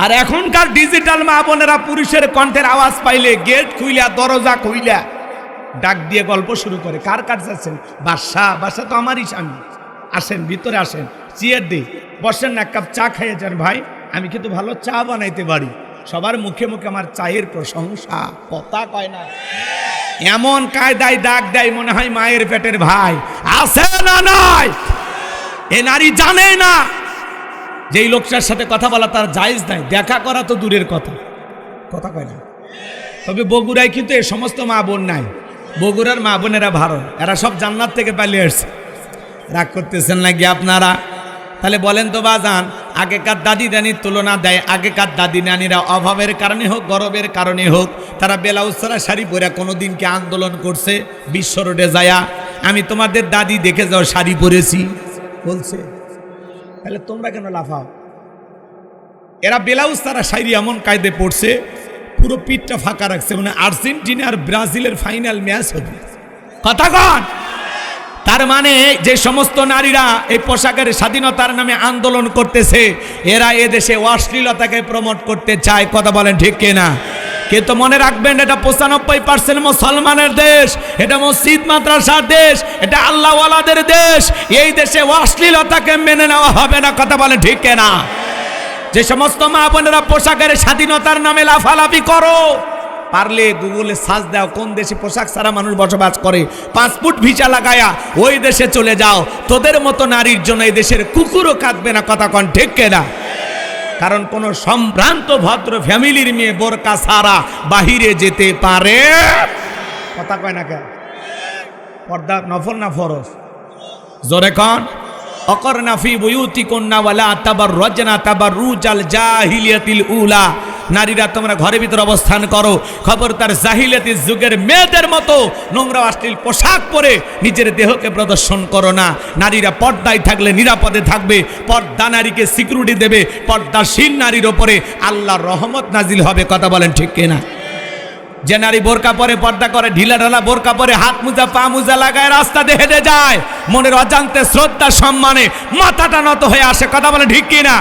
আর এখনকার ডিজিটাল মা বোনেরা পুরুষের কণ্ঠের আওয়াজ পাইলে গেট খুইলা দরজা খুইলা ডাক দিয়ে গল্প শুরু করে। কার কার যাচ্ছেন? বাসা তো আমারই স্বামী, আসেন ভিতরে আসেন, চেয়ার দে, বসেন না, এক কাপ চা খাইয়ে যান। ভাই আমি কিন্তু ভালো চা বানাইতে পারি। সবার মুখে মুখে আমার চায়ের প্রশংসা, কথা কয় না। এমন কায়দায় ডাক দেয় মনে হয় মায়ের পেটের ভাই। আছে না নাই? এ নারী জানে না যেই লোকটার সাথে কথা বলা তার জায়েজ নাই, দেখা করা তো দূরের কথা, কথা কয় না। তবে বগুড়ায় কিন্তু এ সমস্ত মা বোন নাই। বগুড়ার মা বোনেরা ভালো, এরা সব জান্নাত থেকে পালিয়ে আসছে। রাগ করতেছেন নাকি আপনারা? তাহলে বলেন তো বাজান, আগেকার দাদি নানির তুলনা দেয়। আগেকার দাদি নানিরা অভাবের কারণে হোক, গরবের কারণে হোক, তারা ব্লাউজ ছাড়া শাড়ি পরে কোনোদিন কি আন্দোলন করছে? বিশ্ব রোডে যায়া আমি তোমাদের দাদি দেখে যাও শাড়ি পরেছি বলছে? তাহলে তোমরা কেন লাফাও? এরা ব্লাউজ ছাড়া শাড়ি এমন কায়দে পড়ছে, পুরো পিঠটা ফাঁকা রাখছে, মানে আর্জেন্টিনা আর ব্রাজিলের ফাইনাল ম্যাচ হবে। কথা কন? তার মানে যে সমস্ত নারীরা এই পোশাকের স্বাধীনতার নামে আন্দোলন করতেছে, এরা এদেশে অশ্লীলতাকে প্রমোট করতে চায়। কথা বলেন ঠিক কিনা? কিন্তু মনে রাখবেন, এটা 95% মুসলমানের দেশ, এটা মসজিদ মাদ্রাসার দেশ, এটা আল্লাহওয়ালাদের দেশ। এই দেশে অশ্লীলতাকে মেনে নেওয়া হবে না। কথা বলেন ঠিক কিনা? যে সমস্ত মা বোনেরা পোশাকের স্বাধীনতার নামে লাফালাফি করো, পারলে গুগলে সার্চ দাও কোন দেশে পোশাক ছাড়া মানুষ বসবাস করে, পাসপোর্ট ভিসা লাগায়া ওই দেশে চলে যাও। তোদের মতো নারীর জন্য এই দেশের কুকুরও কাঁদবে না। কথা কন ঠিক কিনা? কারণ কোন সম্ভ্রান্ত ভদ্র ফ্যামিলির মেয়ে বোরকা ছাড়া বাহিরে যেতে পারে? কথা কয় না কেন? পর্দা নফল না ফরজ? জোরে কন। অকরনা ফি বুয়ুতিকুন্না ওয়ালা তাবাররাজনা তাবাররুজাল জাহিলিয়াতিল উলা। নারীরা তোমরা ঘরের ভিতর অবস্থান করো, খবরদার জাহিলিয়াতি যুগের মেয়েদের মতো নোংরা অশ্লীল পোশাক পরে নিজের দেহকে প্রদর্শন করো না। নারীরা পর্দায় থাকলে নিরাপদে থাকবে, পর্দা নারীকে সিকিউরিটি দেবে। পর্দাশীল নারীর ওপরে আল্লাহর রহমত নাজিল হবে। কথা বলেন ঠিক কিনা? যে নারী বোরকা পরে, পর্দা করে, ঢিলা ঢালা বোরকা পরে, হাত মোজা পা মোজা লাগায় রাস্তা দিয়ে হেঁটে যায়, মনের অজান্তে শ্রদ্ধা সম্মানে মাথাটা নত হয়ে আসে। কথা বলে ঠিক কিনা?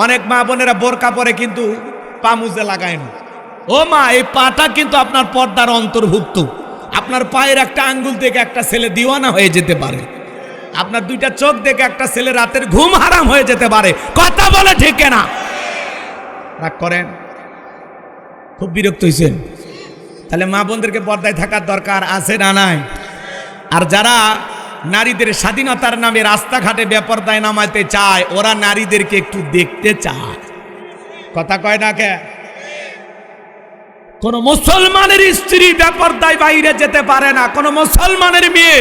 অনেক মা বোনেরা বোরকা পরে কিন্তু পা মোজা লাগায় না। ও মা, এই পাটা কিন্তু আপনার পর্দার অন্তর্ভুক্ত। আপনার পায়ের একটা আঙ্গুল থেকে একটা ছেলে দিওয়ানা হয়ে যেতে পারে। আপনার দুইটা চোখ দেখে একটা ছেলে রাতের ঘুম হারাম হয়ে যেতে পারে। কথা বলে ঠিক কিনা? রাগ করেন? খুব বিরক্ত হয়েছেন? তাহলে মা বোনদেরকে পর্দায় থাকার দরকার আছে না নাই? আর যারা নারীদের স্বাধীনতার নামে রাস্তাঘাটে বেপরদায় নামাইতে চায়, ওরা নারীদেরকে একটু দেখতে চায়। কথা কয় না কে? কোন মুসলমানের স্ত্রী বেপরদায় বাহিরে যেতে পারে না, কোন মুসলমানের মেয়ে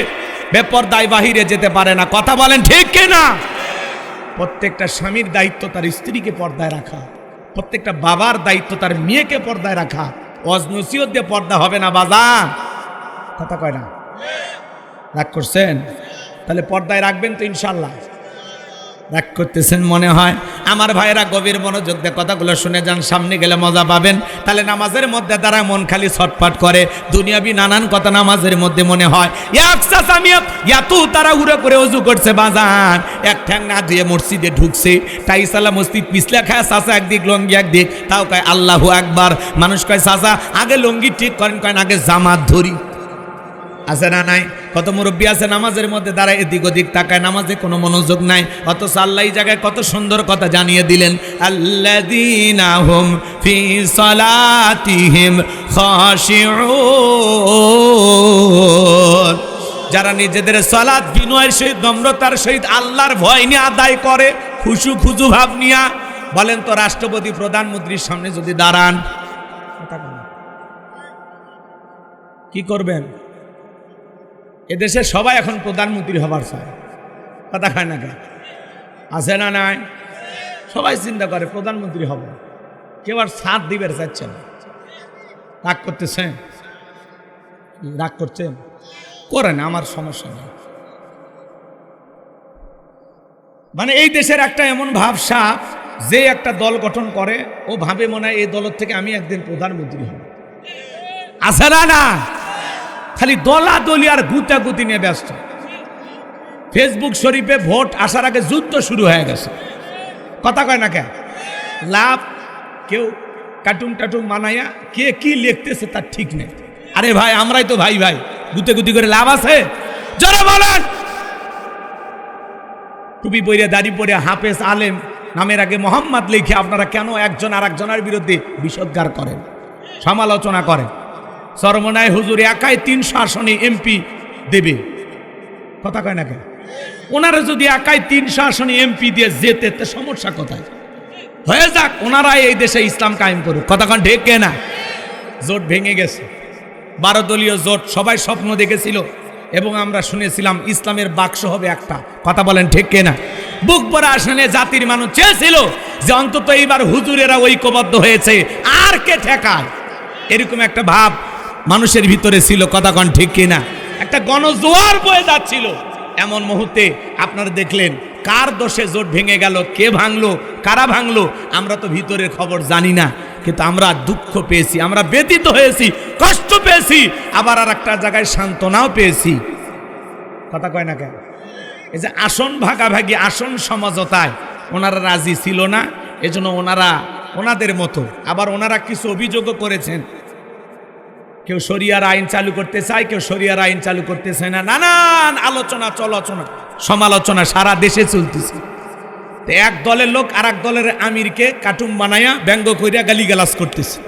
বেপরদায় বাহিরে যেতে পারে না। কথা বলেন ঠিক কিনা? প্রত্যেকটা স্বামীর দায়িত্ব তার স্ত্রীকে পর্দায় রাখা, প্রত্যেকটা বাবার দায়িত্ব তার মেয়েকে পর্দায় রাখা। অজনসিয়ত দিয়ে পর্দা হবে না বাজান। কথা কয় না? রাগ করছেন? তাহলে পর্দায় রাখবেন তো ইনশাল্লাহ? রাগ করতেছেন মনে হয়। আমার ভাইয়েরা গভীর মনোযোগ দিয়ে কথাগুলো শুনে যান, সামনে গেলে মজা পাবেন। তাহলে নামাজের মধ্যে তারা মন খালি ছটফট করে, দুনিয়াবি নানান কথা নামাজের মধ্যে মনে হয়। তারা উড়ে করে অজু করছে বাজান, এক ঠ্যাং না ধুয়ে মসজিদে ঢুকছে, টাইসালা মসজিদ পিছলা খায়, চাচা একদিক লঙ্গি একদিক, তাও কয় আল্লাহু আকবার। মানুষ কয় চাচা আগে লঙ্গি ঠিক করেন, কয় আগে জামাত ধরি। আছে না নাই? কত মুরব্বী আছে নামাজের মধ্যে দাঁড়ায় এদিক ওদিক তাকায়, নামাজে কোনো মনোযোগ নাই। অথচ আল্লাহ এই জায়গায় কত সুন্দর কথা জানিয়ে দিলেন, আল্লাযীনা হুম ফি সালাতিহিম খাশিউন। যারা নিজেদের সালাত বিনয়ের সহিত, নম্রতার সহিত, আল্লাহর ভয় নিয়ে আদায় করে, খুশু খুজু ভাব নিয়া। বলেন তো, রাষ্ট্রপতি প্রধানমন্ত্রীর সামনে যদি দাঁড়ান, কি করবেন? এদেশে সবাই এখন প্রধানমন্ত্রী হবার চায়। কথা খায় না? আছে না নাই? সবাই চিন্তা করে প্রধানমন্ত্রী হব, কেউ আর সাথ দিবে চাচ্ছে না। রাগ করতেছেন? রাগ করছেন? করেন, আমার সমস্যা নেই। মানে এই দেশের একটা এমন ভাবসা, যে একটা দল গঠন করে ও ভাবে মনে হয় এই দলের থেকে আমি একদিন প্রধানমন্ত্রী হব। আছে না না? খালি দলাদলি আর গুতাগুতি নিয়ে ব্যস্ত। ফেসবুক শরীফে ভোট আসার আগে যুদ্ধ শুরু হয়ে গেছে। কথা কয় না কে? লাভ কেউ কার্টুন টাটুন বানাইয়া কে কি লিখতেছে তার ঠিক নেই। আরে ভাই আমরাই তো ভাই ভাই, গুতে গুতি করে লাভ আছে? যারা বলেন টুপি পরে দাড়ি পরে হাফেজ আলেম নামের আগে মোহাম্মদ লিখে আপনারা কেন একজন আর একজনের বিরুদ্ধে বিষোদ্গার করেন, সমালোচনা করেন? চরমনায় হুজুর একাই 300 আসনে এমপি দেবে, কথা কয় না কেন? ওনারা যদি একাই 300 আসনে এমপি দিয়ে যেতে, তো সমস্যা কোথায়? হয়ে যাক, ওনারাই এই দেশে ইসলাম কায়েম করুক, কথা কন ঠিক না? জোট ভেঙে গেছে, 12 দলীয় জোট, সবাই স্বপ্ন দেখেছিল এবং আমরা শুনেছিলাম ইসলামের বাক্স হবে একটা, কথা বলেন ঠিক না? বুক ভরা আসনে জাতির মানুষ চেয়েছিল যে অন্তত এইবার হুজুরেরা ঐক্যবদ্ধ হয়েছে, আর কে ঠেকায়, এরকম একটা ভাব মানুষের ভিতরে ছিল, কথা কন ঠিক কিনা? একটা গণজোয়ার বয়ে যাচ্ছিল। এমন মুহূর্তে আপনারা দেখলেন কার দোষে জোট ভেঙে গেল, কে ভাঙলো, কারা ভাঙলো, আমরা তো ভিতরের খবর জানি না, কিন্তু আমরা দুঃখ পেয়েছি, আমরা ব্যথিত হয়েছি, কষ্ট পেয়েছি, আবার আর একটা জায়গায় সান্ত্বনাও পেয়েছি, কথা কয় না কেন? এই যে আসন ভাগাভাগি, আসন সমঝোতায় ওনারা রাজি ছিল না, এজন্য ওনারা ওনাদের মতো, আবার ওনারা কিছু অভিযোগও করেছেন, কেউ শরিয়ার আইন চালু করতে চায়, কেউ শরিয়ার আইন চালু করতে চায় না, নানান আলোচনা চলাচনা সমালোচনা সারা দেশে চলতেছে। তো এক দলের লোক আর এক দলের আমিরকে কার্টুন বানাইয়া ব্যঙ্গ করিয়া গালিগালাজ করতেছে,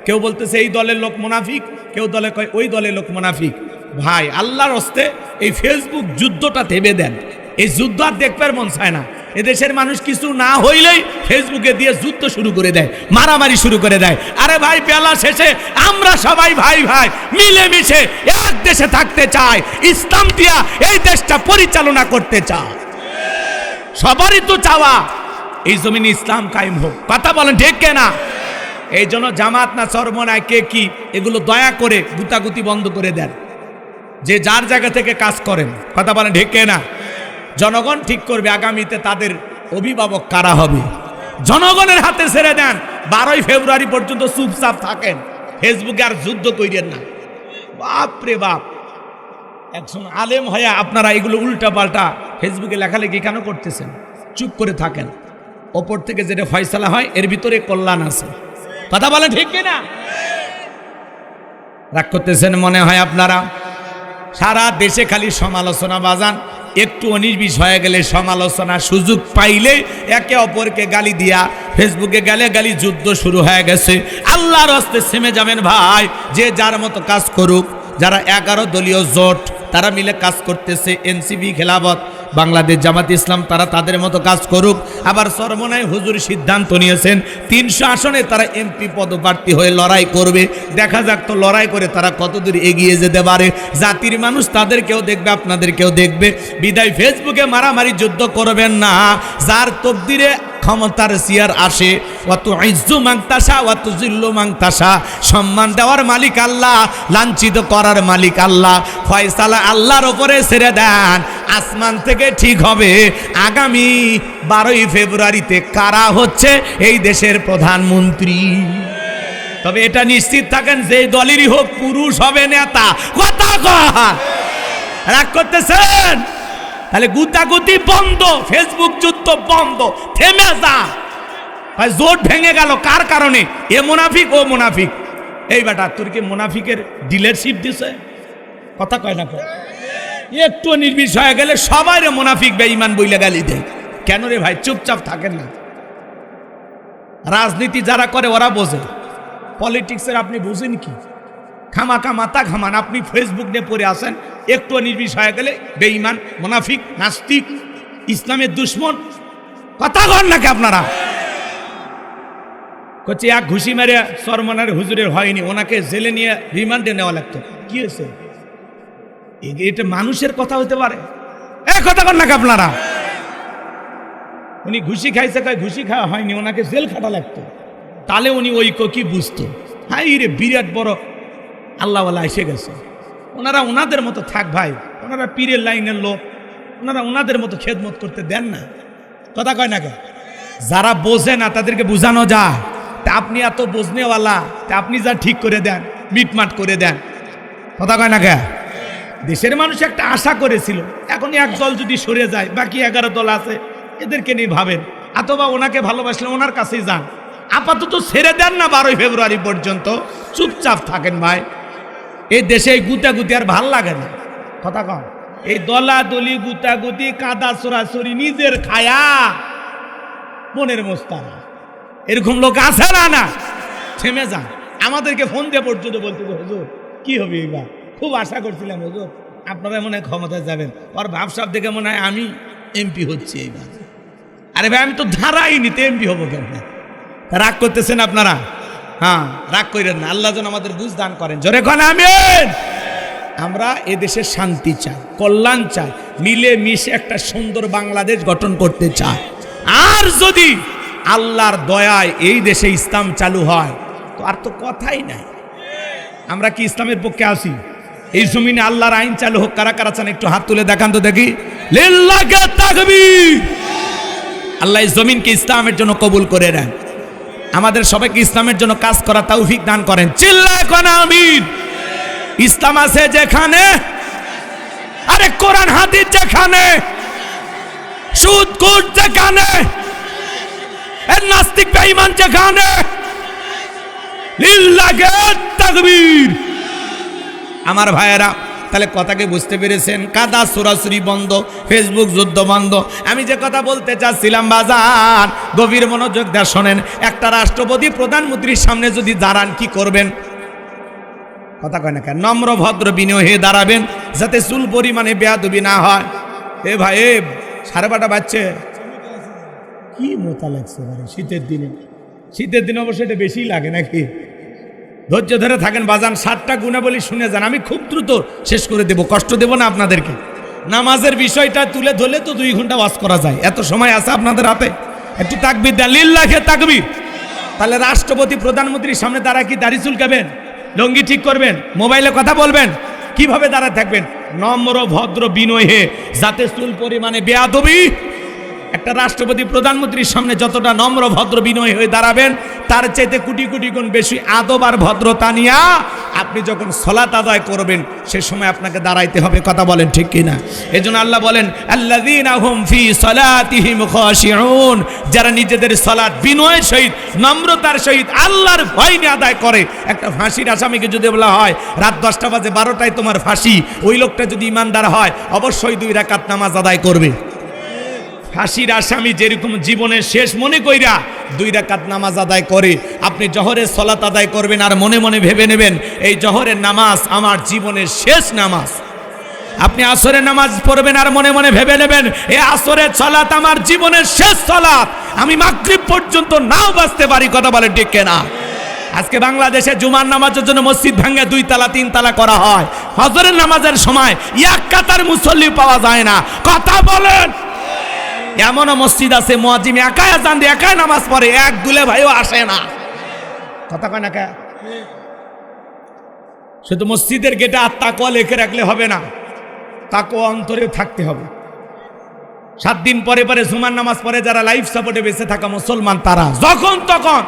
কেউ বলতেছে এই দলের লোক মুনাফিক, কেউ দলে কয় ওই দলের লোক মুনাফিক। ভাই আল্লাহর হস্তে এই ফেসবুক যুদ্ধটা থেমে দেন, এই যুদ্ধ আর দেখবার মন চায় না। এদেশের মানুষ কিছু না হইলেই ফেসবুকে দিয়ে যুদ্ধ শুরু করে দেয়, মারামারি শুরু করে দেয়। আরে ভাই বেলা শেষে আমরা সবাই ভাই ভাই মিলেমিশে এক দেশে থাকতে চাই, ইসলাম দিয়া এই দেশটা পরিচালনা করতে চাই, সবারই তো চাওয়া এই জমিনে ইসলাম কায়েম হোক, কথা বলেন ঠিক না? এই জন্য জামাত না চরমনায় কে কি, এগুলো দয়া করে গুতাগুতি বন্ধ করে দেন, যে যার জায়গা থেকে কাজ করেন, কথা বলেন ঠিক না? জনগণ ঠিক করবে আগামীতে তাদের অভিভাবক কারা হবে, জনগণের হাতে ছেড়ে দেন। 12 ফেব্রুয়ারি পর্যন্ত চুপচাপ থাকেন, ফেসবুকে আর যুদ্ধ কইরেন না। বাপরে বাপ, একজন আলেম হয়ে আপনারা এগুলো উল্টা পাল্টা ফেসবুকে লেখালেখি কেন করতেছেন? চুপ করে থাকেন, ওপর থেকে যেটা ফয়সালা হয় এর ভিতরে কল্যাণ আছে, কথা বলেন ঠিক না? রাগ করতেছেন মনে হয় আপনারা? সারা দেশে খালি সমালোচনা বাজান, একটু 19-20 হয়ে গেলে সমালোচনা, সুযোগ পাইলে একে অপরকে গালি দিয়া ফেসবুকে গালে গালি যুদ্ধ শুরু হয়ে গেছে। আল্লাহর হস্তে থেমে যাবেন ভাই, যে যার মতো কাজ করুক। যারা 11 দলীয় জোট তারা মিলে কাজ করতেছে, এনসিপি, খেলাফত, বাংলাদেশ জামাত ইসলাম, তারা তাদের মতো কাজ করুক। আবার চরমনায় হুজুর সিদ্ধান্ত নিয়েছেন 300 আসনে তারা এমপি পদপ্রার্থী হয়ে লড়াই করবে। দেখা যাক তো লড়াই করে তারা কতদূর এগিয়ে যেতে পারে। জাতির মানুষ তাদেরকেও দেখবে, আপনাদেরকেও দেখবে। বিদায় ফেসবুকে মারামারি যুদ্ধ করবেন না। যার তকদিরে ক্ষমতার চেয়ার আসে, অত ইজ্জু মাংতাসা অত জিল্লু মাংতাসা, সম্মান দেওয়ার মালিক আল্লাহ, লাঞ্ছিত করার মালিক আল্লাহ। ফয়সালা আল্লাহর ওপরে ছেড়ে দেন, আসমান থেকে ঠিক হবে আগামী 12 ফেব্রুয়ারিতে কারা হচ্ছে এই দেশের প্রধানমন্ত্রী। তবে এটা নিশ্চিত থাকেন, যে দলেরই হোক পুরুষ হবে নেতা, কথা কয়। রাগ করতেছেন? তাহলে গুতাগুতি বন্ধ, ফেসবুক যুদ্ধ বন্ধ, থেমে যা। ভাই জোট ভেঙে গেল কার কারণে? এ মুনাফিক, ও মুনাফিক। এই বেটা তোর কি মুনাফিকের ডিলারশিপ দিছে? কথা কয় না কয়? একটু নির্বিষ হয়ে গেলে সবাই রে মুনাফিক বেঈমান বইলে গালি দেয়। কেন রে ভাই? চুপচাপ থাকেন না। রাজনীতি যারা করে ওরা বোঝে, পলিটিক্সের আপনি বুঝেন কি? খামাকা মাথা ঘামান। আপনি ফেসবুক নিয়ে পড়ে আসেন, একটু নির্বিষ হয়ে গেলে বেঈমান, মুনাফিক, নাস্তিক, ইসলামের দুশ্মন। কথা কন নাকি আপনারা? কচ্ছে এক ঘুষি মেরে চরমনার হুজুরের হয়নি, ওনাকে জেলে নিয়ে রিমান্ডে নেওয়া লাগতো। কি হয়েছে? এটা মানুষের কথা হতে পারে? কথা কন নাকি আপনারা? উনি ঘুষি খাইছে, কয় ঘুষি খাওয়া হয়নি, ওনাকে জেল খাটা লাগতো। তাহলে উনি ওই কি বুঝতো? হাই রে, বিরাট বড় আল্লাহওয়ালা এসে গেছে। ওনারা ওনাদের মতো থাক ভাই, ওনারা পীরের লাইনের লোক, ওনারা ওনাদের মতো খেদমত করতে দেন না। কথা কয় না কে? যারা বোঝে না তাদেরকে বুঝানো যায়। তা আপনি এত বোঝনেওয়ালা, তা আপনি যা ঠিক করে দেন, মিটমাট করে দেন। কথা কয় না কে? দেশের মানুষ একটা আশা করেছিল, এখন এক দল যদি সরে যায়, বাকি 11 দল আছে, এদেরকে নিয়ে ভাবেন। অথবা ওনাকে ভালোবাসলে ওনার কাছেই যান, আপাতত ছেড়ে দেন না 12 ফেব্রুয়ারি পর্যন্ত, চুপচাপ থাকেন ভাই। এই দেশে এই গুতাগুতি আর ভাল লাগে না, কথা কম। এই দলাদলি গুতাগুতি কাদা চোরাচুরি নিজের খায়া মনের মোস্তানা, এরকম লোক আছে না? না, থেমে যান। আমাদেরকে ফোন দিয়ে পর্যন্ত বলতে, হুজুর কি হবে এবার, খুব আশা করছিলাম হুজুর আপনারা মনে হয় ক্ষমতায় যাবেন, ওর ভাবসাব দেখে মনে হয় আমি এমপি হচ্ছি এইবার। আরে ভাই আমি তো ধারাই নিতে এমপি হবো কেন? রাগ করতেছেন আপনারা? হ্যাঁ, রাগ করেন না, আল্লাহ যেন আমাদের বুঝ দান করেন। জোরে কোন আমিন। আমরা এদেশে শান্তি চাই, কল্যাণ চাই, মিলে মিশে একটা সুন্দর বাংলাদেশ গঠন করতে চাই। আর যদি আল্লাহর দয়ায় এই দেশে ইসলাম চালু হয় তো আর তো কথাই নাই। আমরা কি ইসলামের পক্ষে আছি? এই জমিনে আল্লাহর আইন চালু হোক। কারা কারা চান একটু হাত তুলে দেখান তো দেখি। লিল্লাহি তাকবীর। আল্লাহ এই জমিনকে ইসলামের জন্য কবুল করে নেন, আমাদের সবাইকে ইসলামের জন্য কাজ করা তৌফিক দান করেন। চিল্লায় কোন আমিন। ইসলাম আছে যেখানে, আরে কোরআন হাদিস যেখানে, সুদ ঘুষ যেখানে, নাস্তিক বেঈমান যেখানে, লিল্লাহি তাকবীর। আমার ভাইয়েরা, তাহলে কথাকে বুঝতে পেরেছেন? কাদা চোরাচুরি বন্ধ, ফেসবুক যুদ্ধ বন্ধ। আমি যে কথা বলতে চাচ্ছিলাম বাজার, গভীর মনোযোগ দিয়ে শোনেন। একটা রাষ্ট্রপতি প্রধানমন্ত্রীর সামনে যদি দাঁড়ান কি করবেন? কথা কয় না কেন? নম্র ভদ্র বিনয় হয়ে দাঁড়াবেন, যাতে চুল পরিমাণে বেয়াদবি না হয়। এ ভাই, 12:30 বাজছে, কি মোতা লাগছে ভাই শীতের দিনে। শীতের দিনে অবশ্যই এটা বেশি লাগে নাকি? ধৈর্য ধরে থাকেন বাজান, 7টা গুণাবলী শুনে যান, আমি খুব দ্রুত শেষ করে দেব, কষ্ট দেব না আপনাদেরকে। নামাজের বিষয়টা তুলে ধরলে তো 2 ঘন্টা ওয়াজ করা যায়, এত সময় আছে আপনাদের হাতে? একটু তাকবীর দেন, লিল্লাহি তাকবীর। তাহলে রাষ্ট্রপতি প্রধানমন্ত্রীর সামনে দাঁড়া কি দাড়ি চুলকাবেন, লঙ্গি ঠিক করবেন, মোবাইলে কথা বলবেন, কিভাবে দাঁড়ায় থাকবেন? নম্র ভদ্র বিনয় হয়ে, যাতে চুল পরিমাণে বেয়াদবি। একটা রাষ্ট্রপতি প্রধানমন্ত্রীর সামনে যতটা নম্র ভদ্র বিনয় হয়ে দাঁড়াবেন, তার চাইতে কোটি কোটি গুণ বেশি আদব আর ভদ্রতা নিয়ে আপনি যখন সালাত আদায় করবেন সে সময় আপনাকে দাঁড়াইতে হবে। কথা বলেন ঠিক কিনা? এজন্য আল্লাহ বলেন, আল্লাযীনা হুম ফি সালাতিহিম খাশিউন, যারা নিজেদের সালাত বিনয়ের সহিত, নম্রতার সহিত, আল্লাহর ভয় নিয়ে আদায় করে। একটা ফাঁসির আসামিকে যদি বলা হয় রাত 10টা বাজে 12টায় তোমার ফাঁসি, ওই লোকটা যদি ইমানদার হয় অবশ্যই 2 রাকাত নামাজ আদায় করবে। ফাঁসির আসামি যেরকম জীবনের শেষ মনে কইরা 2 রাকাত নামাজ আদায় করে, আপনি জহরের সালাত আদায় করবেন আর মনে মনে ভেবে নেবেন এই জহরের নামাজ আমার জীবনের শেষ নামাজ। আপনি আসরের নামাজ পড়বেন আর মনে মনে ভেবে নেবেন এই আসরের সালাত আমার জীবনের শেষ সালাত, আমি মাগরিব পর্যন্ত নাও বাঁচতে পারি। কথা বলেন ঠিক কিনা? আজকে বাংলাদেশে জুমার নামাজের জন্য মসজিদ ভেঙে 2 তালা 3 তালা করা হয়। হজরের নামাজের সময় এক কাতার মুসল্লি পাওয়া যায় না। কথা বলেন। এমনও মসজিদ আছে মুয়াজ্জিন একাই আযান দিয়ে একাই নামাজ পড়ে, এক দুলে ভাইও আসে না। কথা কয় না কে? শুধু মসজিদের গেটে আর তাকওয়া লিখে রাখলে হবে না, তাকওয়া অন্তরে থাকতে হবে। 7 দিন পরে পরে জুমার নামাজ পড়ে যারা লাইফ সাপোর্টে বেঁচে থাকা মুসলমান, তারা যখন তখন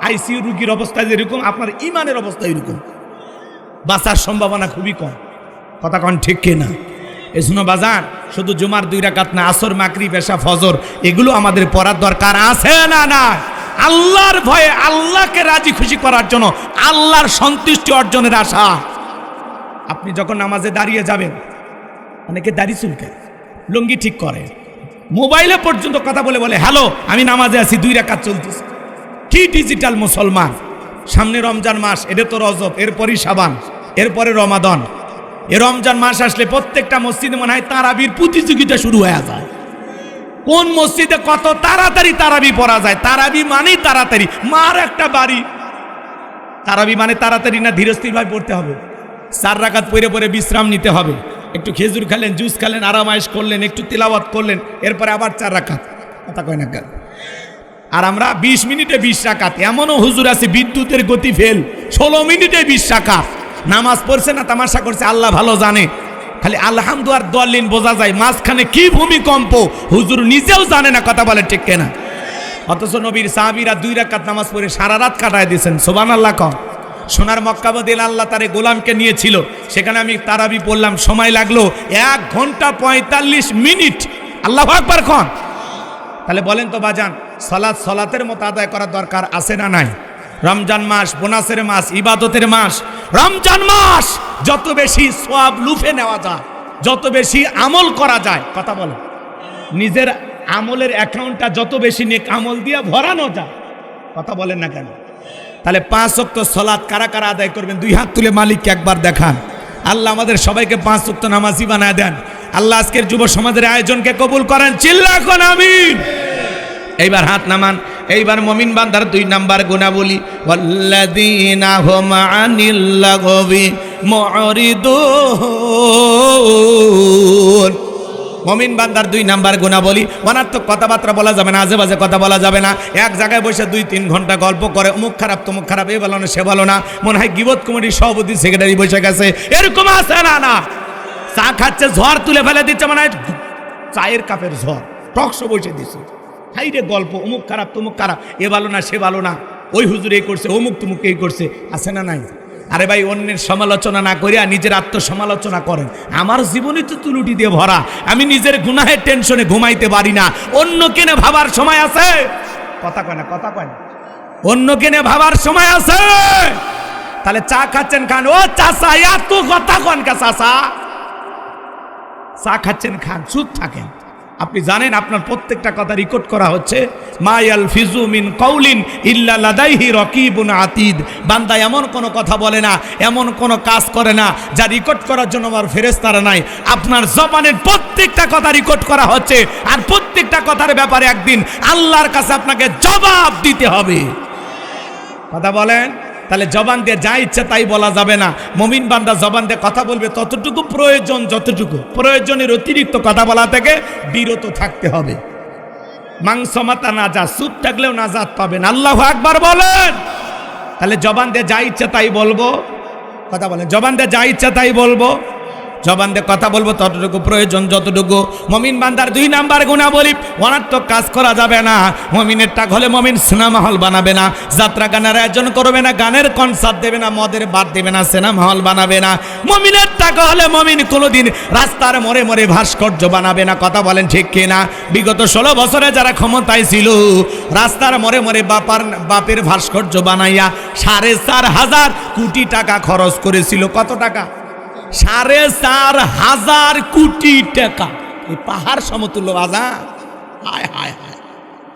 আইসিইউ রোগীর অবস্থা যেরকম আপনার ইমানের অবস্থা এরকম, বাঁচার সম্ভাবনা খুবই কম। কথা কন ঠিক কিনা? এই জন্য বাজান, শুধু জুমার 2 রাকাত না, আসর মাগরিব এশা ফজর এগুলো আমাদের পড়ার দরকার আছে না? না, আল্লাহর ভয়ে, আল্লাহকে রাজি খুশি করার জন্য, আল্লাহর সন্তুষ্টি অর্জনের আশা। আপনি যখন নামাজে দাঁড়িয়ে যাবেন, অনেকে দাড়ি চুলকায়, লুঙ্গি ঠিক করে, মোবাইলে পর্যন্ত কথা বলে বলে হ্যালো আমি নামাজে আছি, 2 রাকাত চলতেছে। কি ডিজিটাল মুসলমান! সামনে রমজান মাস, এটা তো রজব, এরপরই শাবান, এরপরে রমাদান। এই রমজান মাস আসলে প্রত্যেকটা মসজিদে মনে হয় তারাবির প্রতিযোগিতা শুরু হয়ে যায়। কোন মসজিদে কত তাড়াতাড়ি তারাবি পড়া যায়। তারাবি মানেই তাড়াতাড়ি, মার একটা বাড়ি। তারাবি মানে তাড়াতাড়ি না, ধীরস্থির ভাবে পড়তে হবে। 4 রাকাত পড়ে পড়ে বিশ্রাম নিতে হবে, একটু খেজুর খেলেন, জুস খেলেন, আরামায়েশ করলেন, একটু তিলাওয়াত করলেন, এরপরে আবার 4 রাকাত। কথা কয় না কেন? আর আমরা 20 মিনিটে 20 রাকাত। এমনও হুজুর আছে বিদ্যুতের গতি ফেল, 16 মিনিটে 20 রাকাত নামাজ পড়ছে না তামাশা করছে, আল্লাহ ভালো জানে। খালি আলহামদু আর দলিন বোঝা যায়, মাঝখানে কি ভূমিকম্প হুজুর নিজেও জানে না। কথা বলে ঠিক কিনা? অথচ নবীর সাহাবীরা 2 রাকাত নামাজ পড়ে সারা রাত কাটায় দিয়েছেন। সুবহানাল্লাহ কম। সোনার মক্কা মদিনা আল্লাহ তারে গোলামকে নিয়েছিল, সেখানে আমি তারাবি পড়লাম, সময় লাগলো 1 ঘন্টা 45 মিনিট। আল্লাহু আকবার কন। তাহলে বলেন তো বাজান, সলাতের মতো আদায় করা দরকার আছে না নাই? রমজান মাস বোনাসের মাস, ইবাদতের মাস। রমজান মাস যত বেশি সওয়াব লুফে নেওয়া যায়, যত বেশি আমল করা যায়, কথা বলে নিজের আমলের অ্যাকাউন্টটা যত বেশি নেক আমল দিয়ে ভরানো যায়, কথা বলেন না কেন? তাহলে 5 ওয়াক্ত সালাত কারা কারা আদায় করবেন? 2 হাত তুলে মালিককে একবার দেখান। আল্লাহ আমাদের সবাইকে 5 ওয়াক্ত নামাজি বানায় দেন। আল্লাহ আজকের যুব সমাজের আয়োজনকে কবুল করেন, চিল্লা কোন আমিন। এইবার হাত নামান। এইবার মুমিন বান্দার 2 নাম্বার গুনাবলী, ওয়াল্লাযীনা হুম আনিল লাগবি মুরিদুন। মুমিন বান্দার 2 নাম্বার গুনাবলী, অনার্থক কথাবার্তা বলা যাবে না, আজে বাজে কথা বলা যাবে না। এক জায়গায় বসে 2-3 ঘন্টা গল্প করে অমুক খারাপ তমুক খারাপ, এ বলো না সে বলো না, মনে হয় গিবত কমিটির সভাপতি সেক্রেটারি বসে গেছে, এরকম আছে না? না, চা খাচ্ছে ঝড় তুলে ফেলে দিচ্ছে, মানে চায়ের কাপের ঝড়, টকশো বসে দিচ্ছে, হাই রে গল্প, অমুক খারাপ তমুক খারাপ, এ ভালো না সে ভালো না, ওই হুজুর এই করছে, অমুক তুমুক এই করছে, আছে না নাই? আরে ভাই, অন্যের সমালোচনা না করিয়া নিজের আত্মসমালোচনা করেন। আমার জীবনই তো তুলুটি দিয়ে ভরা, আমি নিজের গুনাহের টেনশনে ঘুমাইতে পারি না, অন্য কেনে ভাবার সময় আছে? কথা কয় না, কথা কয় না, অন্য কেনে ভাবার সময় আছে? তাহলে চা খাচ্ছেন খান, ও চাচা এত কথা কন কা চাচা? চা খাচ্ছেন খান, চুপ থাকেন। আপনি জানেন আপনার প্রত্যেকটা কথা রেকর্ড করা হচ্ছে। মা ইয়ালফিজু মিন কাউলিন ইল্লা লাদাইহি রাকিবুন আতীদ। বান্দা এমন কোনো কথা বলে না, এমন কোনো কাজ করে না যা রেকর্ড করার জন্য আমার ফেরেশতারা নাই। আপনার জবানের প্রত্যেকটা কথা রেকর্ড করা হচ্ছে, আর প্রত্যেকটা কথার ব্যাপারে একদিন আল্লাহর কাছে আপনাকে জবাব দিতে হবে। কথা বলেন? তাহলে জবান দিয়ে যা ইচ্ছা তাই বলা যাবে না। মুমিন বান্দা জবান দিয়ে কথা বলবে ততটুকু প্রয়োজন, যতটুকু প্রয়োজনের অতিরিক্ত কথা বলা থেকে বিরত থাকতে হবে। মাংস মাতা নাজাত, চুপ থাকলেও নাজাত পাবেন। আল্লাহু আকবার বলেন। তাহলে জবান দিয়ে যা ইচ্ছা তাই বলবো, কথা বলেন, জবান দিয়ে যা ইচ্ছা তাই বলবো, জবান দিয়ে কথা বলবো ততটুকু প্রয়োজন যতটুকু। মুমিন বান্দার 2 নাম্বার গুনাবলী, অনার্থক কাজ করা যাবে না। মুমিনের টাক হলে মুমিন সিনেমা হল বানাবে না, যাত্রা গানের আয়োজন করবে না, গানের কনসার্ট দেবে না, মদের বার দেবে না, সিনেমা হল বানাবে না। মুমিনের টাকা হলে মুমিন কোনোদিন রাস্তার মোড়ে মোড়ে ভাস্কর্য বানাবে না, কথা বলেন ঠিক কিনা? বিগত 16 বছরে যারা ক্ষমতায় ছিল, রাস্তার মোড়ে মোড়ে বাপের ভাস্কর্য বানাইয়া 4,500 কোটি টাকা খরচ করেছিল। কত টাকা? 4,500 কোটি টাকা। এই পাহাড় সমতুল্য বাজার। হায় হায় হায়,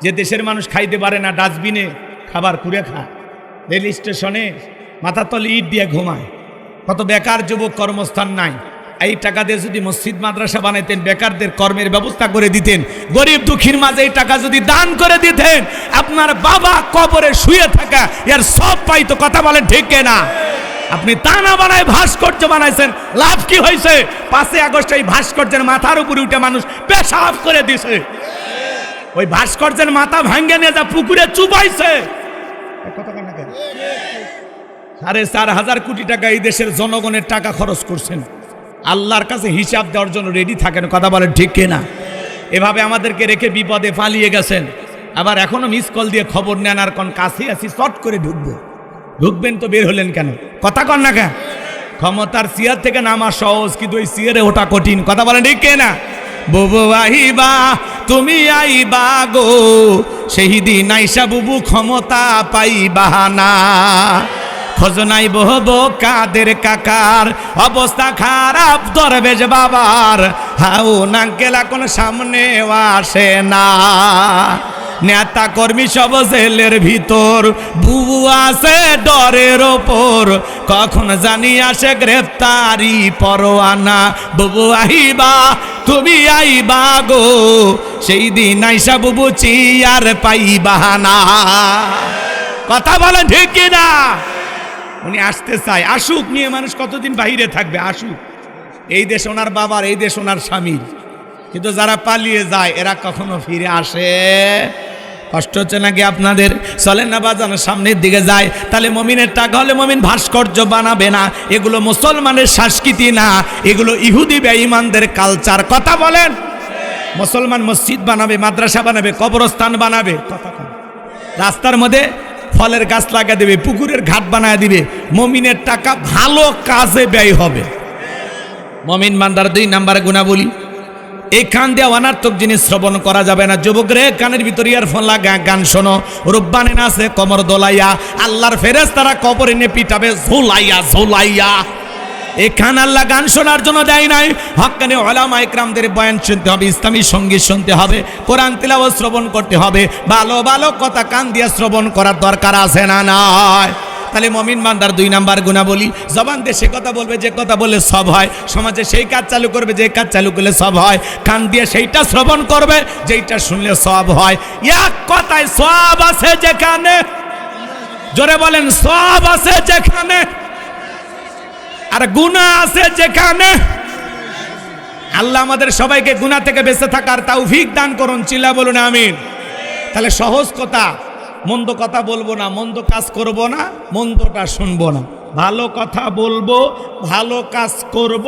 যে দেশের মানুষ খাইতে পারে না, ডাস্টবিনে খাবার কুড়ে খায়, রেল স্টেশনে মাথার তলে ইট দিয়ে ঘুমায়, কত বেকার যুবক, কর্মস্থান নাই। এই টাকা দিয়ে যদি মসজিদ মাদ্রাসা বানাইতেন, বেকারদের কর্মের ব্যবস্থা করে দিতেন, গরিব দুঃখীর মাঝে এই টাকা যদি দান করে দিতেন, আপনার বাবা কবরে শুয়ে থাকা এর সব পাইতো। কথা বলেন ঠিক কিনা? আপনি তানা বানায় ভাস্কর্য বানাইছেন, লাভ কি হয়েছে? 5 আগস্ট এই ভাস্কর্যের মাথার উপরে উঠে মানুষ পেশাব করে দিছে, ওই ভাস্কর্যের মাথা ভাঙ্গে নিয়ে যা পুকুরে চুবাইছে। 4,500 কোটি টাকা এই দেশের জনগণের টাকা খরচ করছেন। আল্লাহর কাছে হিসাব দেওয়ার জন্য রেডি থাকেন, কথা বলেন ঠিক কিনা? এভাবে আমাদেরকে রেখে বিপদে পালিয়ে গেছেন, আবার এখনো মিস কল দিয়ে খবর নেন, আর কোন কাছে আসি চট করে ঢুকবেন তো বের হলেন কেন? কথা কন না কেন? ক্ষমতার চেয়ার থেকে নামা সহজ, কিন্তু ওই চেয়ারে ওঠা কঠিন, কথা বলেন ঠিক কিনা? বুবু আইবা তুমি আইবা গো, সেই দিন আইসা বুবু ক্ষমতা পাইবা না। খোঁজনাই বহবো কাদের কাকার, অবস্থা খারাপ দরবেশ বাবার, হাউ নাঙ্কেলা কোন সামনে আসে না। নেতা কর্মী সব জেলের ভিতর, বুবু আছে ডরের ওপর, কখন জানি আসে গ্রেফতারি পরোয়ানা। বুবু আইবা তুমি আইবা গো, সেই দিন আইসা বুবু চিয়ার পাইবা না। কথা বলেন ঠিক কিনা? উনি আসতে চায়, আসুক, নিয়ে মানুষ কতদিন বাইরে থাকবে, আসুক। এই দেশ ওনার বাবার, এই দেশ ওনার স্বামীর, কিন্তু যারা পালিয়ে যায় এরা কখনো ফিরে আসে। কষ্ট হচ্ছে নাকি আপনাদের? চলেন না বাজান, সামনের দিকে যায়। তাহলে মুমিনের টাকা হলে মুমিন ভাস্কর্য বানাবে না, এগুলো মুসলমানের সংস্কৃতি না, এগুলো ইহুদি বেঈমানদের কালচার। কথা বলেন। মুসলমান মসজিদ বানাবে, মাদ্রাসা বানাবে, কবরস্থান বানাবে, রাস্তার মধ্যে ফলের গাছ লাগা দেবে, পুকুরের ঘাট বানায় দিবে। মুমিনের টাকা ভালো কাজে ব্যয় হবে। মুমিন বান্দার 2 নাম্বার গুনাবলী, এই কান দিয়ে অনার্থক জিনিস শ্রবণ করা যাবে না। যুবক রে, কানের ভিতরে ইয়ারফোন লাগা গান শোনো, রূপবানে নাচে কমর দোলাইয়া, আল্লাহর ফেরেশতারা কবরে নিয়ে পিটাবে ঝোলাইয়া ঝোলাইয়া। এই কান আল্লাহ গান শোনার জন্য দেয় নাই। হক্কানি উলামা ইকরামদের বয়ান শুনতে হবে, ইসলামী সঙ্গীত শুনতে হবে, কোরআন তিলাওয়াত শ্রবণ করতে হবে। ভালো ভালো কথা কান দিয়ে শ্রবণ করার দরকার আছে না নাই? তাহলে মুমিন বান্দার 2 নাম্বার গুণাবলী, জবান দিয়ে সে কথা বলবে যে কথা বলে সব হয়, সমাজে সেই কাজ চালু করবে যে কাজ চালু করলে সব হয়, কান দিয়ে সেইটা শ্রবণ করবে যেইটা শুনলে সব হয়। এক কথায় সব আছে যেখানে, জোরে বলেন সব আছে যেখানে, আর গুনাহ আছে যেখানে। আল্লাহ আমাদের সবাইকে গুনাহ থেকে বেঁচে থাকার তৌফিক দান করুন, চিল্লা বলুন আমিন। তাহলে সহজ কথা, মন্দ কথা বলবো না, মন্দ কাজ করব না, মন্দটা শুনবো না, ভালো কথা বলবো, ভালো কাজ করব,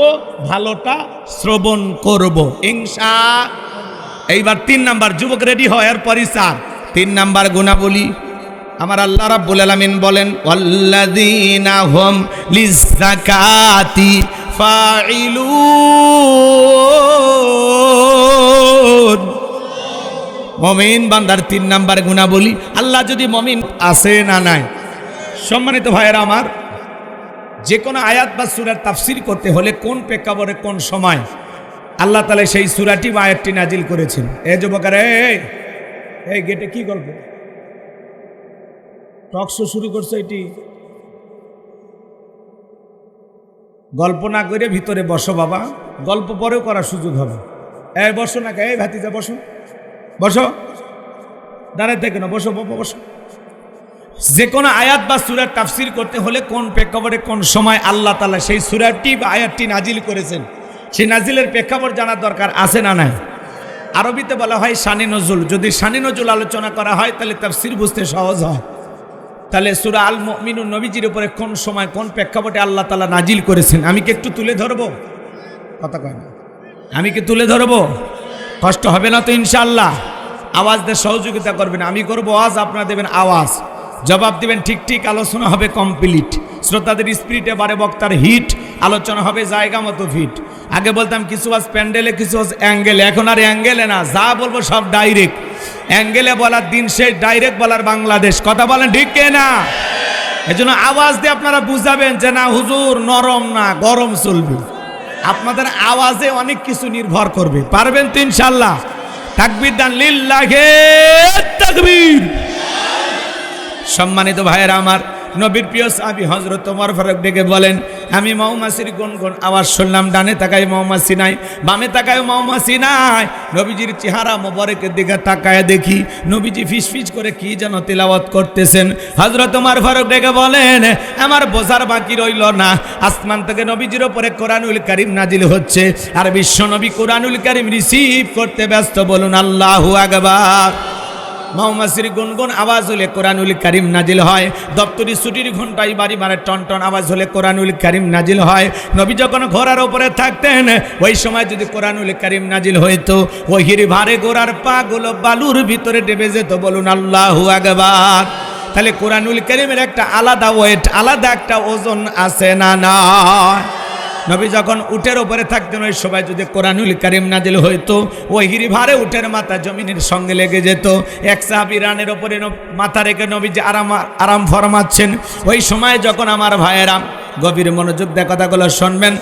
ভালোটা শ্রবণ করব ইনশাআল্লাহ। এইবার 3 নাম্বার, যুবক রেডি হয়, আর পরই 4 3 নাম্বার গুণাবলী। আমার আল্লাহ রাব্বুল আলামিন বলেন, ওয়াল্লাযীনা হুম লিয-যাকাতি ফাইলুন। মুমিন বান্দার 3 নাম্বার গুণাবলী। আল্লাহ যদি মুমিন আছে না নাই? সম্মানিত ভাইয়েরা আমার, যে কোনো আয়াত বা সূরার তাফসীর করতে হলে কোন প্রেক্ষাপটে কোন সময় আল্লাহ তাআলা সেই সূরাটি বা আয়াতটি নাজিল করেছেন। এই যুবকেরা, এই গেটে কি গল্প টক শো শুরু করছে? এটি গল্প না করে ভিতরে বসো বাবা, গল্প পরেও করার সুযোগ হবে। এই বসো না, এই ভাতিজা বসো, বসো, দাঁড়ায় থেকে না, বসো বাবা বসো। যে কোনো আয়াত বা সূরার তাফসীর করতে হলে কোন প্রেক্ষাপটে কোন সময় আল্লাহ তাআলা সেই সূরাটি বা আয়াতটি নাজিল করেছেন, সেই নাজিলের প্রেক্ষাপট জানার দরকার আছে না নাই? আরবিতে বলা হয় শানে নজুল। যদি শানে নজুল আলোচনা করা হয় তাহলে তাফসীর বুঝতে সহজ হয়। তাহলে সূরা আল মুমিনুন নবীজির উপরে কোন সময় কোন প্রেক্ষাপটে আল্লাহ তাআলা নাজিল করেছেন আমি কি একটু তুলে ধরবো? কথা কয় না, আমি কি তুলে ধরবো? কষ্ট হবে না তো ইনশাআল্লাহ? আওয়াজ দিয়ে সহযোগিতা করবেন, আমি করবো আওয়াজ, আপনারা দেবেন আওয়াজ, জবাব দিবেন ঠিক ঠিক, আলোচনা হবে কমপ্লিট, শ্রোতাদের স্পিরিটে বারে, বক্তার হিট, আলোচনা হবে জায়গা মতো ফিট। আগে বলতাম কিছু আজ প্যান্ডেলে, কিছু আজ অ্যাঙ্গেলে, এখন আর অ্যাঙ্গেলে না, যা বলবো সব ডাইরেক্ট। অ্যাঙ্গেলে বলার দিন শেষ, ডাইরেক্ট বলার বাংলাদেশ। কথা বলেন ঠিক কে না? এজন্য আওয়াজ দিয়ে আপনারা বুঝাবেন যে না হুজুর নরম না গরম চলবে। আপনাদের আওয়াজে অনেক কিছু নির্ভর করবে। পারবেন তো ইনশাআল্লাহ? তাকবীর দান, লিল্লাহি তাকবীর। সম্মানিত ভাইয়েরা আমার, নবীর প্রিয় সাহাবী হযরত ওমর ফারুক ডেকে বলেন, আমি মৌমাছির গুনগুন আওয়াজ শুনলাম, ডানে তাকাই মৌমাছি নাই, বামে তাকায় মৌমাছি নাই। নবীজির চেহারা মোবারকের দিকে তাকায় দেখি নবীজি ফিসফিস করে কি যেন তেলাওয়াত করতেছেন। হযরত ওমর ফারুক ডেকে বলেন, আমার বোঝার বাকি রইল না, আসমান থেকে নবীজির উপরে কোরআনুল কারীম নাজিল হচ্ছে, আর বিশ্ব নবী কোরআনুল কারীম রিসিভ করতে ব্যস্ত। বলুন আল্লাহু আকবার। মৌমাছির গুনগুন আওয়াজ হলে কোরআনুল কারীম নাজিল হয়, দপ্তরি ছুটির ঘন্টায় বাড়ি মারে টন টন আওয়াজ হলে কোরআনুল কারীম নাজিল হয়। নবী যখন ঘোড়ার উপরে থাকতেন ওই সময় যদি কোরআনুল কারীম নাজিল হইতো, ওহির ভারে ঘোড়ার পাগুলো বালুর ভিতরে ডেবে যেত। বলুন আল্লাহু আকবার। তাহলে কোরআনুল কারীমের একটা আলাদা ওয়েট, আলাদা একটা ওজন আছে না না? নবী যখন উটের উপরে থাকতেন ওই সময় যদি কোরআনুল কারীম নাজিল হইতো, ওহির ভারে উটের মাথা জমিনের সঙ্গে লেগে যেত। এক সাহাবী রানের উপরে মাথা রেখে নবীজি আরাম ফরমাচ্ছেন। ওই সময় যখন আমার ভাইয়েরা গভীর মনোযোগ দিয়ে কথাগুলো শুনবেন,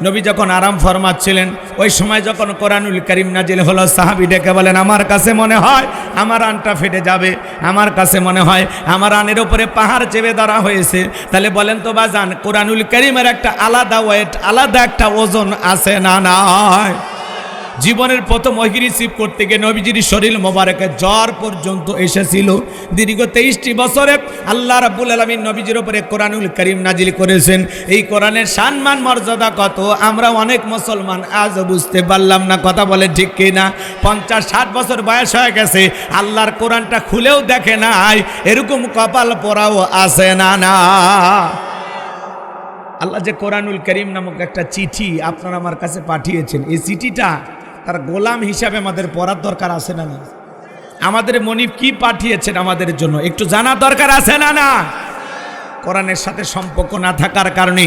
নবী যখন আরাম ফরমাচ্ছিলেন ওই সময় যখন কোরআনুল কারীম নাজিল হলো, সাহাবী ডেকে বলেন, আমার কাছে মনে হয় আমার রানটা ফেটে যাবে, আমার কাছে মনে হয় আমার রানের উপরে পাহাড় চেপে ধরা হয়েছে। তাহলে বলেন তো বাজান, কোরআনুল কারীমের একটা আলাদা ওয়েট, আলাদা একটা ওজন আছে না নাই? জীবনের প্রথম ওহী রিসিভ করতে গিয়ে নবীজির শরীর মোবারকে জ্বর পর্যন্ত এসেছিল। দীর্ঘ 23টি বছরে আল্লাহ রাব্বুল আলামিন নবীজির উপরে কোরআনুল কারীম নাজিল করেছেন। এই কোরআনের সম্মান মর্যাদা কত আমরা অনেক মুসলমান আজও বুঝতে পারলাম না। কথা বলে ঠিক কি না? 50-60 বছর বয়স হয়ে গেছে, আল্লাহর কোরআনটা খুলেও দেখে নাই, এরকম কপাল পোড়াও আছে না না? আল্লাহ যে কোরআনুল কারীম নামক একটা চিঠি আপনার আমার কাছে পাঠিয়েছেন, এই চিঠিটা তার গোলাম হিসাবে আমাদের পড়ার দরকার আছে না না? আমাদের মনিব কি পাঠিয়েছেন আমাদের জন্য একটু জানা দরকার আছে না না? কোরআনের সাথে সম্পর্ক না থাকার কারণে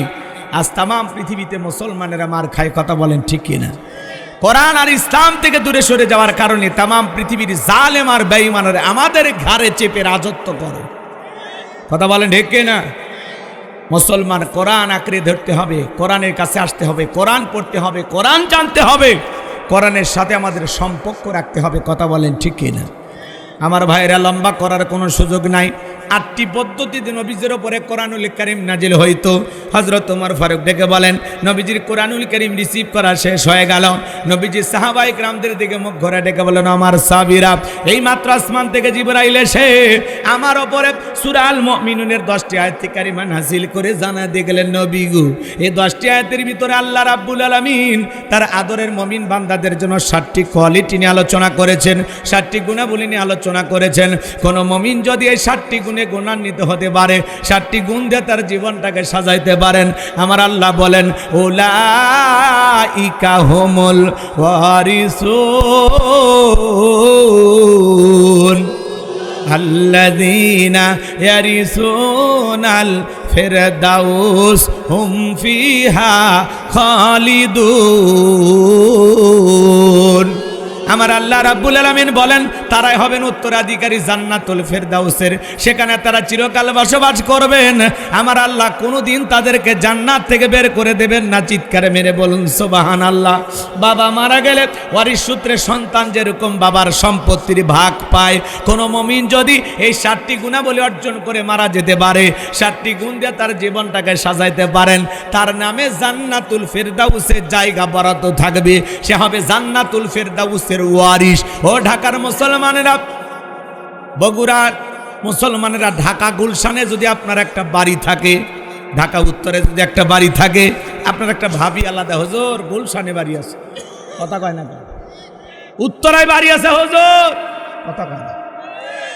আজ তামাম পৃথিবীতে মুসলমানেরা মার খায়। কথা বলেন ঠিক কিনা? কোরআন আর ইসলাম থেকে দূরে সরে যাওয়ার কারণে তামাম পৃথিবীর জালেম আর বেঈমানরা আমাদের ঘাড়ে চেপে রাজত্ব করে। কথা বলেন ঠিক না? মুসলমান কোরআন আঁকড়ে ধরতে হবে, কোরআনের কাছে আসতে হবে, কোরআন পড়তে হবে, কোরআন জানতে হবে, কোরআনের সাথে আমাদের সম্পর্ক রাখতে হবে। কথা বলেন ঠিক না? আমার ভাইরা, লম্বা করার কোনো সুযোগ নাই। 8টি পদ্ধতিতে নবীজির উপরে কোরআনুল কারীম নাজিল হইতো। হযরত ওমর ফারুক ডেকে বলেন, নবীজির কোরআনুল কারীম রিসিভ করা শেষ হয়ে গেল। নবীজি সাহাবায়ে কেরামদের দিকে মুখ ঘুরে ডেকে বলেন, আমার সাহাবীরা, এই মাত্র আসমান থেকে জিবরাইল এসে আমার উপরে সূরা আল মুমিনুনের 10টি আয়াত কারিমা নাজিল করে জানা দিয়ে গেলেন, নবী গো, এই 10টি আয়াতের ভিতরে আল্লাহ রাব্বুল আলামিন তার আদরের মুমিন বান্দাদের জন্য 7টি কোয়ালিটি নিয়ে আলোচনা করেছেন, 7টি গুণাবলী নিয়ে আলোচনা করেছেন। কোন মুমিন যদি এই 7টি গুণে গুণান্বিত হতে পারে, 7টি গুণ দিয়ে তার জীবনটাকে সাজাইতে পারেন, আমার আল্লাহ বলেন, উলাইকা হুমুল ওয়ারিসুন আল্লাযীনা ইয়ারিসুনাল ফিরদাউস হুম ফিহা খালিদুন। আমার আল্লাহ রাব্বুল আলামিন বলেন, তারাই হবেন উত্তরাধিকারী জান্নাতুল ফেরদাউসের, সেখানে তারা চিরকাল বসবাস করবেন। আমার আল্লাহ কোনোদিন তাদেরকে জান্নাত থেকে বের করে দেবেন না। চিৎকারে মেরে বলুন সুবহানাল্লাহ। বাবা মারা গেলে ওয়ারিশ সূত্রে সন্তান যেরকম বাবার সম্পত্তির ভাগ পায়, কোনো মুমিন যদি এই 7টি গুণাবলী অর্জন করে মারা যেতে পারে, 7টি গুণ দিয়ে তার জীবনটাকে সাজাইতে পারেন, তার নামে জান্নাতুল ফেরদাউসের জায়গা বরাদ্দ থাকবে, সে হবে জান্নাতুল ফেরদাউসের ওয়ারিশ। ও ঢাকার মুসলমানেরা, বগুড়ার মুসলমানেরা, ঢাকা গুলশানে যদি আপনার একটা বাড়ি থাকে, ঢাকা উত্তরে যদি একটা বাড়ি থাকে, আপনার একটা ভাবি আলাদা, হুজুর গুলশানে বাড়ি আছে, কথা কয় না? উত্তরায় বাড়ি আছে হুজুর, কথা কয় না?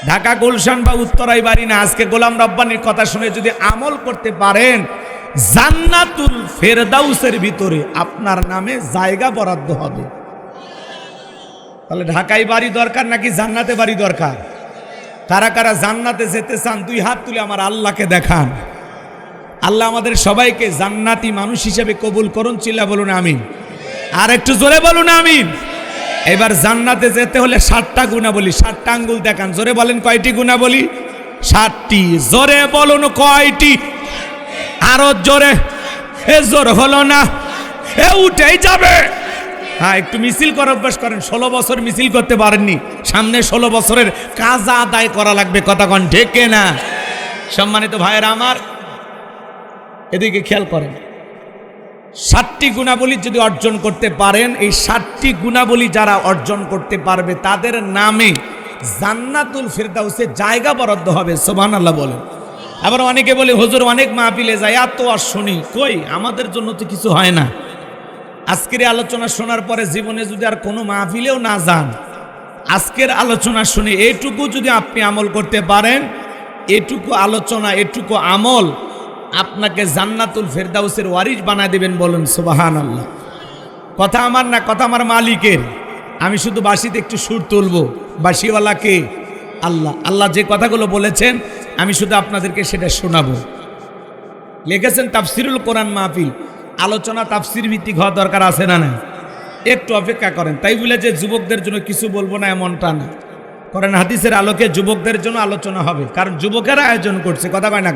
ঢাকা গুলশান বা উত্তরায় বাড়ি না। আজকে গোলাম রব্বানির কথা শুনে যদি আমল করতে পারেন, জান্নাতুল ফেরদাউসের ভিতরে আপনার নামে জায়গা বরাদ্দ হবে। তাহলে ঢাকায় বাড়ি দরকার নাকি জান্নাতে বাড়ি দরকার? কারা কারা জান্নাতে যেতে চান 2 হাত তুলে আমার আল্লাহকে দেখান। আল্লাহ আমাদের সবাইকে জান্নাতি মানুষ হিসেবে কবুল করুন। চিল্লা বলুন আমিন। আর একটু জোরে বলুন আমিন। এবার জান্নাতে যেতে হলে 7টা গুণাবলী, 7টা আঙ্গুল দেখান। জোরে বলেন কয়টি গুণাবলী? 7টি। জোরে বলুন কয়টি? আরো জোরে। এ জোর হলো না, এ উঠেই যাবে। হ্যাঁ, একটু মিছিল করার অভ্যাস করেন। 16 বছর মিছিল করতে পারেননি, সামনে 16 বছরের কাজা আদায় করা লাগবে। কথা কন ঠিক না? সম্মানিত ভাইয়েরা আমার, এদিকে খেয়াল করেন। 7টি গুণাবলী যদি অর্জন করতে পারেন, এই 7টি গুণাবলী যারা অর্জন করতে পারবে তাদের নামে জান্নাতুল ফেরদাউসে জায়গা বরাদ্দ হবে। সুবহানাল্লাহ বলেন। আবার অনেকে বলে, হুজুর অনেক মাহফিলে যায়, এত আর শুনি, কই আমাদের জন্য তো কিছু হয় না। আজকের আলোচনা শোনার পরে জীবনে যদি আর কোনো মাহফিলেও না যান, আজকের আলোচনা শুনে এইটুকু যদি আপনি আমল করতে পারেন, এটুকু আলোচনা, এটুকু আমল আপনাকে জান্নাতুল ফেরদাউসের ওয়ারিশ বানায় দেবেন। বলুন সুবহানাল্লাহ। কথা আমার না, কথা আমার মালিকের। আমি শুধু বাঁশিতে একটু সুর তুলবো। বাঁশিওয়ালা কে? আল্লাহ। আল্লাহ যে কথাগুলো বলেছেন আমি শুধু আপনাদেরকে সেটা শোনাবো। লিখেছেন তাফসিরুল কোরআন মাহফিল। আলোচনা তাফসির ভিত্তিক হওয়া দরকার আছে না? না, একটু অপেক্ষা করেন। তাই বলে যে যুবকদের জন্য কিছু বলবো না এমনটা না। কোরআন হাদিসের আলোকে যুবকদের জন্য আলোচনা হবে, কারণ যুবকেরা আয়োজন করছে। কথা কয় না?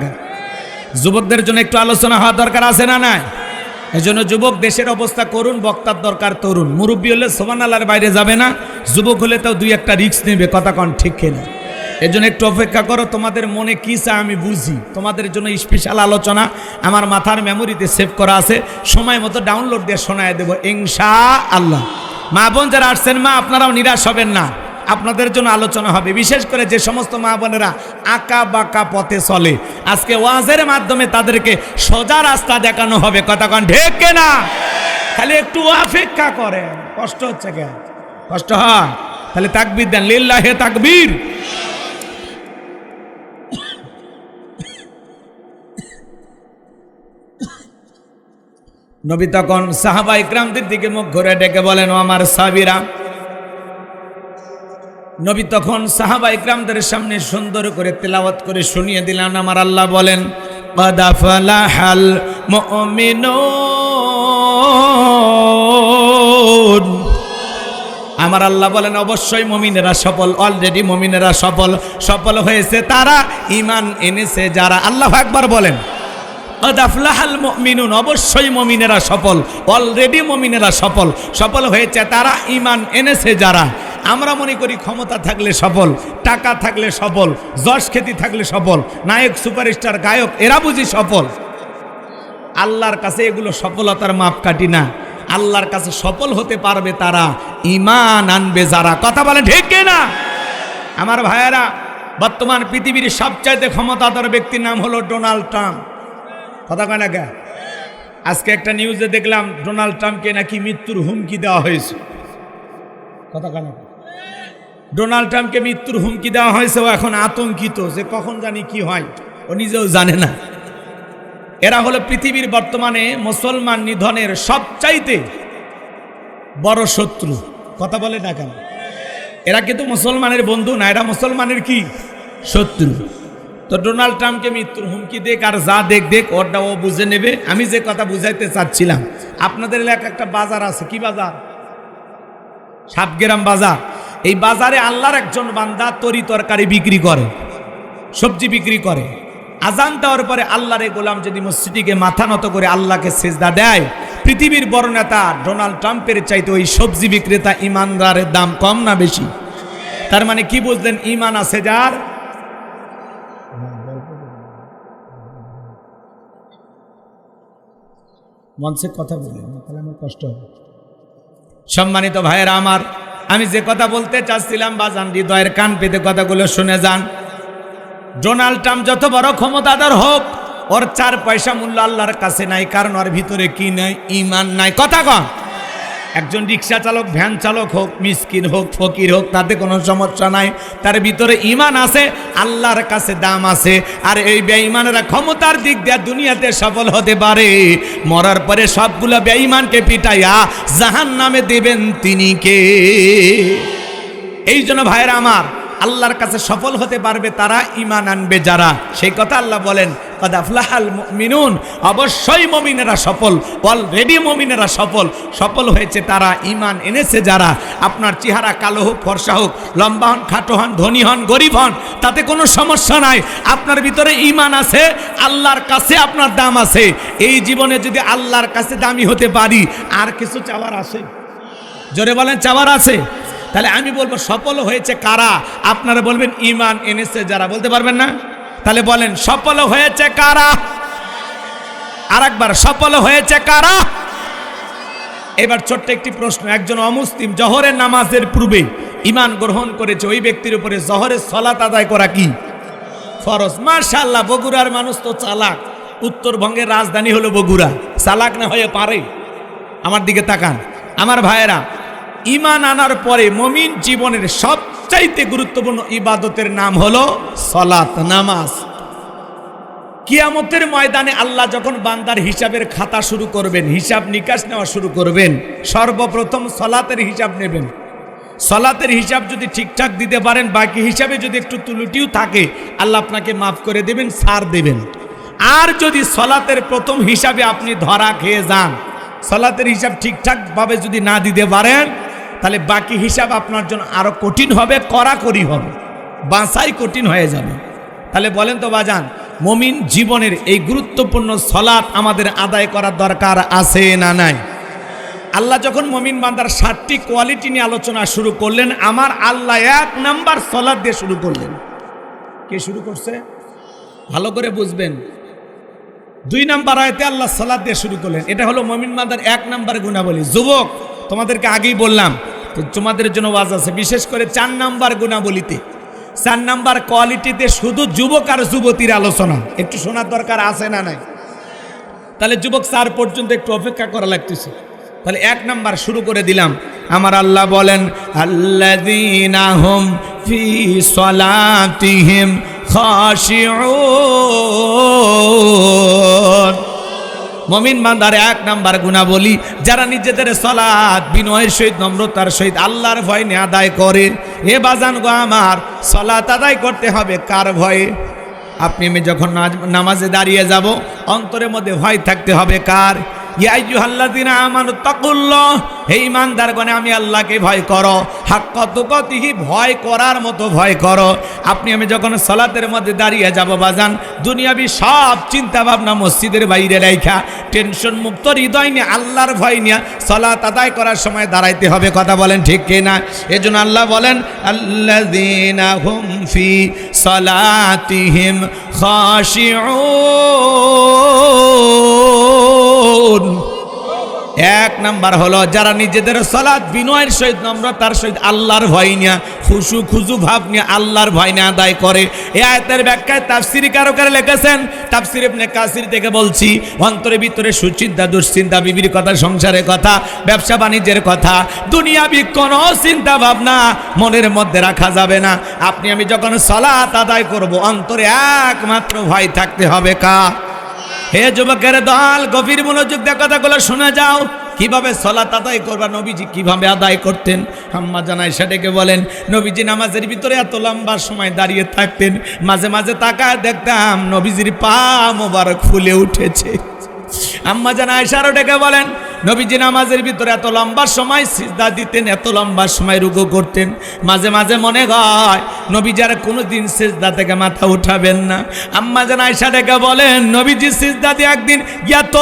যুবকদের জন্য একটু আলোচনা হওয়া দরকার আছে না? না, এই জন্য যুবক দেশের অবস্থা করুন, বক্তার দরকার তরুণ। মুরব্বী হলে সুবহানাল্লাহর বাইরে যাবে না, যুবক হলে তাও 2-1টা রিস্ক নেবে। কথা কন ঠিক কিনা? এই জন্য একটু অপেক্ষা করো। তোমাদের মনে কি চায় আমি বুঝি। তোমাদের জন্য স্পেশাল আলোচনা আমার মাথার মেমোরিতে সেভ করা আছে, সময় মতো ডাউনলোড দিয়ে শোনায় দেবো ইনশাআল্লাহ। মা বোন যারা আসছেন, মা আপনারাও নিরাশ হবেন না, আপনাদের জন্য আলোচনা হবে। বিশেষ করে যে সমস্ত মা বোনেরা আঁকা বাঁকা পথে চলে, আজকে ওয়াজের মাধ্যমে তাদেরকে সোজা রাস্তা দেখানো হবে। কথা কন ঠিক না? খালি একটু অপেক্ষা করেন। কষ্ট হচ্ছে কেন? কষ্ট হয়? তাহলে তাকবীর দেন, লিল্লাহে তাকবীর। নবী তখন সাহাবা ইকরামদের দিকে মুখ ঘুরে ডেকে বলেন, ও আমার সাহাবীরা। নবী তখন সাহাবা ইকরামদের সামনে সুন্দর করে তেলাওয়াত করে শুনিয়ে দিলেন। আমার আল্লাহ বলেন, قد أفلح المؤمنون আমার আল্লাহ বলেন অবশ্যই মুমিনেরা সফল, অলরেডি মুমিনেরা সফল। সফল হয়েছে তারা, ঈমান এনেছে যারা। আল্লাহু আকবার বলেন। কদ আফলাহাল মুমিনুন, অবশ্যই মুমিনেরা সফল, অলরেডি মুমিনেরা সফল। সফল হয়েছে তারা, ঈমান এনেছে যারা। আমরা মনে করি ক্ষমতা থাকলে সফল, টাকা থাকলে সফল, যশ খ্যাতি থাকলে সফল, নায়ক সুপারস্টার গায়ক এরা বুঝি সফল। আল্লাহর কাছে এগুলো সফলতার মাপকাঠি না। আল্লাহর কাছে সফল হতে পারবে তারা, ঈমান আনবে যারা। কথা বলেন ঠিক না? আমার ভাইয়েরা, বর্তমান পৃথিবীর সবচাইতে ক্ষমতাধর ব্যক্তির নাম হলো ডোনাল্ড ট্রাম্প। কথা কয় না কে? আজকে একটা নিউজে দেখলাম ডোনাল্ড ট্রাম্পকে নাকি মৃত্যুর হুমকি দেওয়া হয়েছে। কথা কয় না? ডোনাল্ড ট্রাম্পকে মৃত্যুর হুমকি দেওয়া হয়েছে। ও এখন আতঙ্কিত যে কখন জানি কি হয়, ও নিজেও জানে না। এরা হলো পৃথিবীর বর্তমানে মুসলমান নিধনের সবচাইতে বড় শত্রু। কথা বলে না কেন? এরা কিন্তু মুসলমানের বন্ধু না, এরা মুসলমানের কি শত্রু। তো ডোনাল্ড ট্রাম্পকে মৃত্যুর হুমকি দেখ আর যা দেখ ওরটা ও বুঝে নেবে। আমি যে কথা বুঝাইতে চাচ্ছিলাম, আপনাদের এলাকায় একটা বাজার আছে, কি বাজার? সাতগ্রাম বাজার। এই বাজারে আল্লাহর একজন বান্দা তরি তরকারি বিক্রি করে, সবজি বিক্রি করে। আজান দেওয়ার পরে আল্লাহর গোলাম যদি মসজিদে মাথা নত করে আল্লাহকে সেজদা দেয়, পৃথিবীর বড় নেতা ডোনাল্ড ট্রাম্পের চাইতে ওই সবজি বিক্রেতা ইমানদারের দাম কম না বেশি? তার মানে কি বুঝলেন? ঈমান আছে যার, মঞ্চে কথা বললেন তাহলে আমার কষ্ট হবে। সম্মানিত ভাইয়েরা আমার, আমি যে কথা বলতে চাচ্ছিলাম বাজান, হৃদয়ের কান পেতে কথাগুলো শুনে যান। ডোনাল্ড ট্রাম্প যত বড় ক্ষমতাধর হোক, ওর 4 পয়সা মূল্য আল্লাহর কাছে নাই, কারণ ওর ভিতরে কি নাই? ঈমান নাই। কথা কন। একজন রিক্সা চালক, ভ্যান চালক হোক, মিসকিন হোক, ফকির হোক, তাতে কোনো সমস্যা নাই, তার ভিতরে ঈমান আছে, আল্লাহর কাছে দাম আছে। আর এই বেঈমানেরা ক্ষমতার দিক দিয়ে দুনিয়াতে সফল হতে পারে, মরার পরে সবগুলো বেঈমানকে পিটাইয়া জাহান্নামে দেবেন তিনি কে? এই জন্য ভাইরা আমার, আল্লাহর কাছে সফল হতে পারবে তারা, ঈমান আনবে যারা। সেই কথা আল্লাহ বলেন, কদ আফলাহাল মুমিনুন, অবশ্যই মুমিনেরা সফল, অলরেডি মুমিনেরা সফল। সফল হয়েছে তারা, ঈমান এনেছে যারা। আপনার চেহারা কালো হোক, ফর্সা হোক, লম্বা হন, খাটো হন, ধনী হন, গরিব হন, তাতে কোনো সমস্যা নাই। আপনার ভিতরে ঈমান আছে, আল্লাহর কাছে আপনার দাম আছে। এই জীবনে যদি আল্লাহর কাছে দামি হতে পারি, আর কিছু চাওয়ার আছে? জোরে বলেন, চাওয়ার আছে? তাহলে আমি বলবো সফল হয়েছে কারা? আপনারা বলবেন ঈমান এনেছে যারা। বলতে পারবেন না? তাহলে বলেন সফল হয়েছে কারা? আরেকবার, সফল হয়েছে কারা? এবার ছোট্ট একটি প্রশ্ন। একজন অমুসলিম জোহরের নামাজের পূর্বে ঈমান গ্রহণ করেছে, ওই ব্যক্তির উপরে জোহরের সালাত আদায় করা কি ফরজ? মাশাআল্লাহ, বগুড়ার মানুষ তো চালাক। উত্তরবঙ্গের রাজধানী হলো বগুড়া, চালাক না হয়ে পারে? আমার দিকে তাকান আমার ভাইয়েরা। ঈমান আনার পরে মুমিন জীবনের সবচাইতে গুরুত্বপূর্ণ ইবাদতের নাম হলো সালাত, নামাজ। কিয়ামতের ময়দানে আল্লাহ যখন বান্দার হিসাবের খাতা শুরু করবেন, হিসাব নিকাশ নেওয়া শুরু করবেন, সর্বপ্রথম সালাতের হিসাব নেবেন। সালাতের হিসাব যদি ঠিকঠাক দিতে পারেন, বাকি হিসাবে যদি একটু ত্রুটিও থাকে, আল্লাহ আপনাকে মাফ করে দেবেন, ছাড় দেবেন। আর যদি সালাতের প্রথম হিসাবে আপনি ধরা খেয়ে যান, সালাতের হিসাব ঠিকঠাকভাবে যদি না দিতে পারেন, তাহলে বাকি হিসাব আপনার জন্য আরো কঠিন হবে, কড়াকড়ি হবে, বাঁচাই কঠিন হয়ে যাবে। তাহলে বলেন তো বাজান, মুমিন জীবনের এই গুরুত্বপূর্ণ সালাত আমাদের আদায় করার দরকার আছে না নাই? আল্লাহ যখন মুমিন বান্দার 7টি কোয়ালিটি নিয়ে আলোচনা শুরু করলেন, আমার আল্লাহ 1 নাম্বার সালাত দিয়ে শুরু করলেন। কে শুরু করছে? ভালো করে বুঝবেন। 2 নাম্বার আয়াতে আল্লাহ সালাত দিয়ে শুরু করলেন। এটা হলো মুমিন বান্দার 1 নাম্বার গুণাবলী। যুবক, তোমাদেরকে আগেই বললাম, তো তোমাদের জন্য ওয়াজ আছে, বিশেষ করে 4 নাম্বার গুণাবলীতে, 4 নাম্বার কোয়ালিটিতে শুধু যুবক আর যুবতীর আলোচনা। একটু শোনার দরকার আছে না নাই? তাহলে যুবক 4 পর্যন্ত একটু অপেক্ষা করা লাগতেছে। তাহলে 1 নাম্বার শুরু করে দিলাম। আমার আল্লাহ বলেন, আল্লাযীনা হুম ফি সালাতিহিম খাশিউন। মুমিন বান্দার 1 নাম্বার গুণাবলী, যারা নিজেদের সালাত বিনয়ের সহিত, নম্রতার সহিত, আল্লাহর ভয় নিয়ে আদায় করে। এ বাজান গো আমার, সালাত আদায় করতে হবে কার ভয়ে? আপনি আমি যখন নামাজে দাঁড়িয়ে যাব, অন্তরের মধ্যে ভয় থাকতে হবে কার? ইয়া আইয়ুহাল্লাযিনা আমানু তাকুল্লাহ, হে ঈমানদারগণ আমি আল্লাহকে ভয় করো, হাক্কা তুকাতিহি, ভয় করার মতো ভয় করো। আপনি আমি যখন সালাতের মধ্যে দাঁড়িয়ে যাব বাজান, দুনিয়াবি সব চিন্তা ভাবনা মসজিদের বাইরে রাখা, টেনশন মুক্ত হৃদয় নিয়ে আল্লাহর ভয় নিয়ে সালাত আদায় করার সময় দাঁড়াইতে হবে। কথা বলেন ঠিক কিনা? এজন্য আল্লাহ বলেন আল্লাযীনা হুম ফি সালাতিহিম খাশিউন। এক নাম্বার হলো যারা নিজেদের সালাত বিনয়ের সহিত নম্রতার সহিত আল্লাহর ভয় নিয়ে খুশু খুজু ভাব নিয়ে আল্লাহর ভয় নিয়ে আদায় করে। এই আয়াতের ব্যাখ্যায় তাফসীরি কারকেরা লিখেছেন, তাফসীর ইবনে কাসির থেকে বলছি, অন্তরের ভিতরে সুচিন্তা দুশ্চিন্তা, বিবির কথা, সংসারের কথা, ব্যবসা বাণিজ্যের কথা, দুনিয়াবি কোনো চিন্তা ভাবনা মনের মধ্যে রাখা যাবে না। আপনি আমি যখন সালাত আদায় করব, অন্তরে একমাত্র ভয় থাকতে হবে কার? হে যুবকের দল, গভীর মনোযোগ দিয়ে কথাগুলো শুনে যাও। কিভাবে সালাত আদায় করবা, নবীজি কিভাবে আদায় করতেন? আম্মা জান আয়েশা ডেকে বলেন, নবীজি নামাজের ভিতরে এত লম্বা সময় দাঁড়িয়ে থাকতেন, মাঝে মাঝে তাকায় দেখতাম নবীজির পা মোবারক ফুলে উঠেছে। আম্মা জান আয়েশা আরো ডেকে বলেন, নবীজি নামাজের ভিতরে এত লম্বা সময় সিজদা দিতেন, এত লম্বা সময় রুকু করতেন, মাঝে মাঝে মনে হয় নবীজি আর কোনোদিন সিজদা থেকে মাথা উঠাবেন না। আম্মা জান আয়েশা ডেকে বলেন, নবীজি সিজদা দিয়ে একদিন এত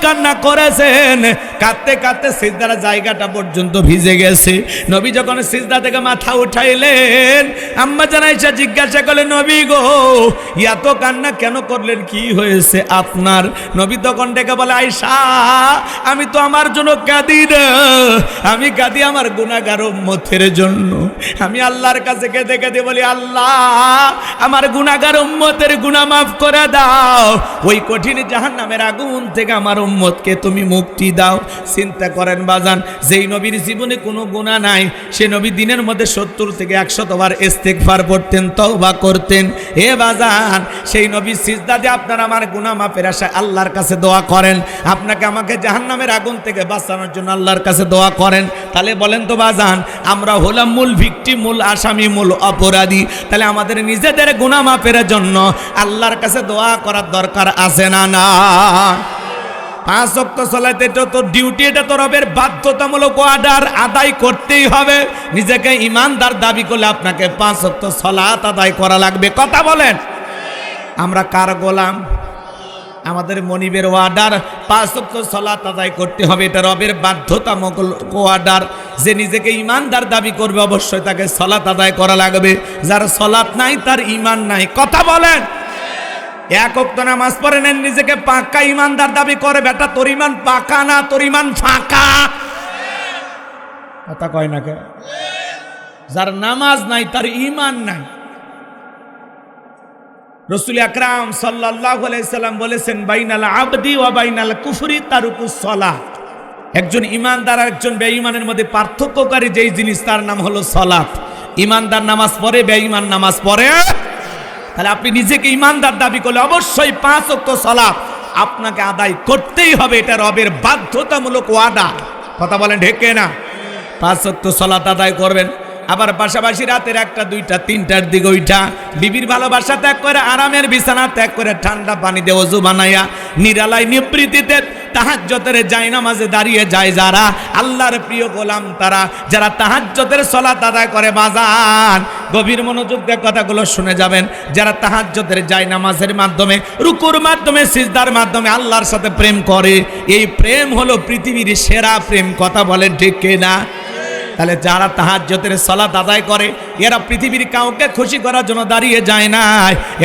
কান্না করেছেন, কাঁদতে কাঁদতে সিজদার জায়গাটা পর্যন্ত ভিজে গেছে। নবী যখন সিজদা থেকে মাথা উঠাইলেন, আম্মা জান আয়েশা জিজ্ঞাসা করলেন, নবী গো এত কান্না কেন করলেন, কি হয়েছে আপনার? নবী তখন ডেকে বলে, আয়েশা আমি তো আমার জন্য কাঁদি না, আমি কাঁদি আমার গুনাহগার উম্মতের জন্য। আমি আল্লাহর কাছে কেঁদে কেঁদে বলি, আল্লাহ আমার গুনাহগার উম্মতের গুনাহ মাফ করে দাও, ওই কঠিন জাহান্নামের আগুন থেকে আমার উম্মতকে তুমি মুক্তি দাও। চিন্তা করেন বাজান, যেই নবীর জীবনে কোনো গুনাহ নাই, সে নবী দিনের মধ্যে 70 থেকে 100 বার ইস্তেগফার পড়তেন, তওবা করতেন। এ বাজান, সেই নবী সিজদা দিয়ে আপনার আমার গুনাহ মাফের আশায় আল্লাহর কাছে দোয়া করেন, আপনাকে আমাকে জাহান্নামের আগুন থেকে বাঁচানোর জন্য আল্লাহর কাছে দোয়া করেন। তাহলে বলেন তো বাজান, আমরা হলাম মূল ভিকটিম, মূল আসামি, মূল অপরাধী। তাহলে আমাদের নিজেদের গুনাহ মাফের জন্য আল্লাহর কাছে দোয়া করার দরকার আছে না? না। 5 ওয়াক্ত সালাত এটা তো ডিউটি, এটা তো রবের বাধ্যতামূলক অর্ডার, আদায় করতেই হবে। নিজেকে ঈমানদার দাবি করলে আপনাকে 5 ওয়াক্ত সালাত আদায় করা লাগবে। কথা বলেন, আমরা কার গোলাম? আমাদের মনিবের অর্ডার 5 ওয়াক্ত সালাত আদায় করতে হবে, এটা রবের বাধ্যতামূলক অর্ডার। যে নিজেকে ঈমানদার দাবি করবে অবশ্যই তাকে সালাত আদায় করা লাগবে। যার সালাত নাই তার ঈমান নাই। কথা বলেন, এক ওয়াক্ত নামাজ পড়ে নেন, নিজেকে পাক্কা ঈমানদার দাবি করে, বেটা তোর ঈমান পাকা না, তোর ঈমান ফাঁকা। কথা কয় না কে? যার নামাজ নাই তার ঈমান নাই। রাসূল আকরাম সাল্লাল্লাহু আলাইহি সাল্লাম বলেছেন, বাইনাল আবদি ওয়া বাইনাল কুফরি তারকুস সালাত। একজন ঈমানদার আর একজন বেঈমানের মধ্যে পার্থক্যকারী যেই জিনিস, তার নাম হলো সালাত। ঈমানদার নামাজ পড়ে, বেঈমান নামাজ পড়ে। তাহলে আপনি নিজেকে ঈমানদার দাবি করলে অবশ্যই 5 ওয়াক্ত সালাত আপনাকে আদায় করতেই হবে, এটা রবের বাধ্যতামূলক ওয়াদা। কথা বলেন ঠিক না? 5 ওয়াক্ত সালাত আদায় করবেন। আবার পাশাপাশি রাতের 1টা 2টা 3টার দিকে ওইটা বিবির ভালোবাসা ত্যাগ করে, আরামের বিছানা ত্যাগ করে, ঠান্ডা পানি দিয়ে ওযু বানাইয়া নিরালায় নিবৃত্তিতে তাহাজ্জুদের জায়নামাজে দাঁড়িয়ে যায় যারা, আল্লাহর প্রিয় গোলাম তারা, যারা তাহাজ্জুদের সালাত আদায় করে। বাজান, গভীর মনোযোগ দিয়ে কথাগুলো শুনে যাবেন। যারা তাহাজ্জুদের জায়নামাজের মাধ্যমে, রুকুর মাধ্যমে, সিজদার মাধ্যমে আল্লাহর সাথে প্রেম করে, এই প্রেম হলো পৃথিবীর সেরা প্রেম। কথা বলেন ঠিক কিনা? তাহলে যারা তাহাজ্জুদের সালাত আদায় করে, এরা পৃথিবীর কাউকে খুশি করার জন্য দাঁড়িয়ে যায় না,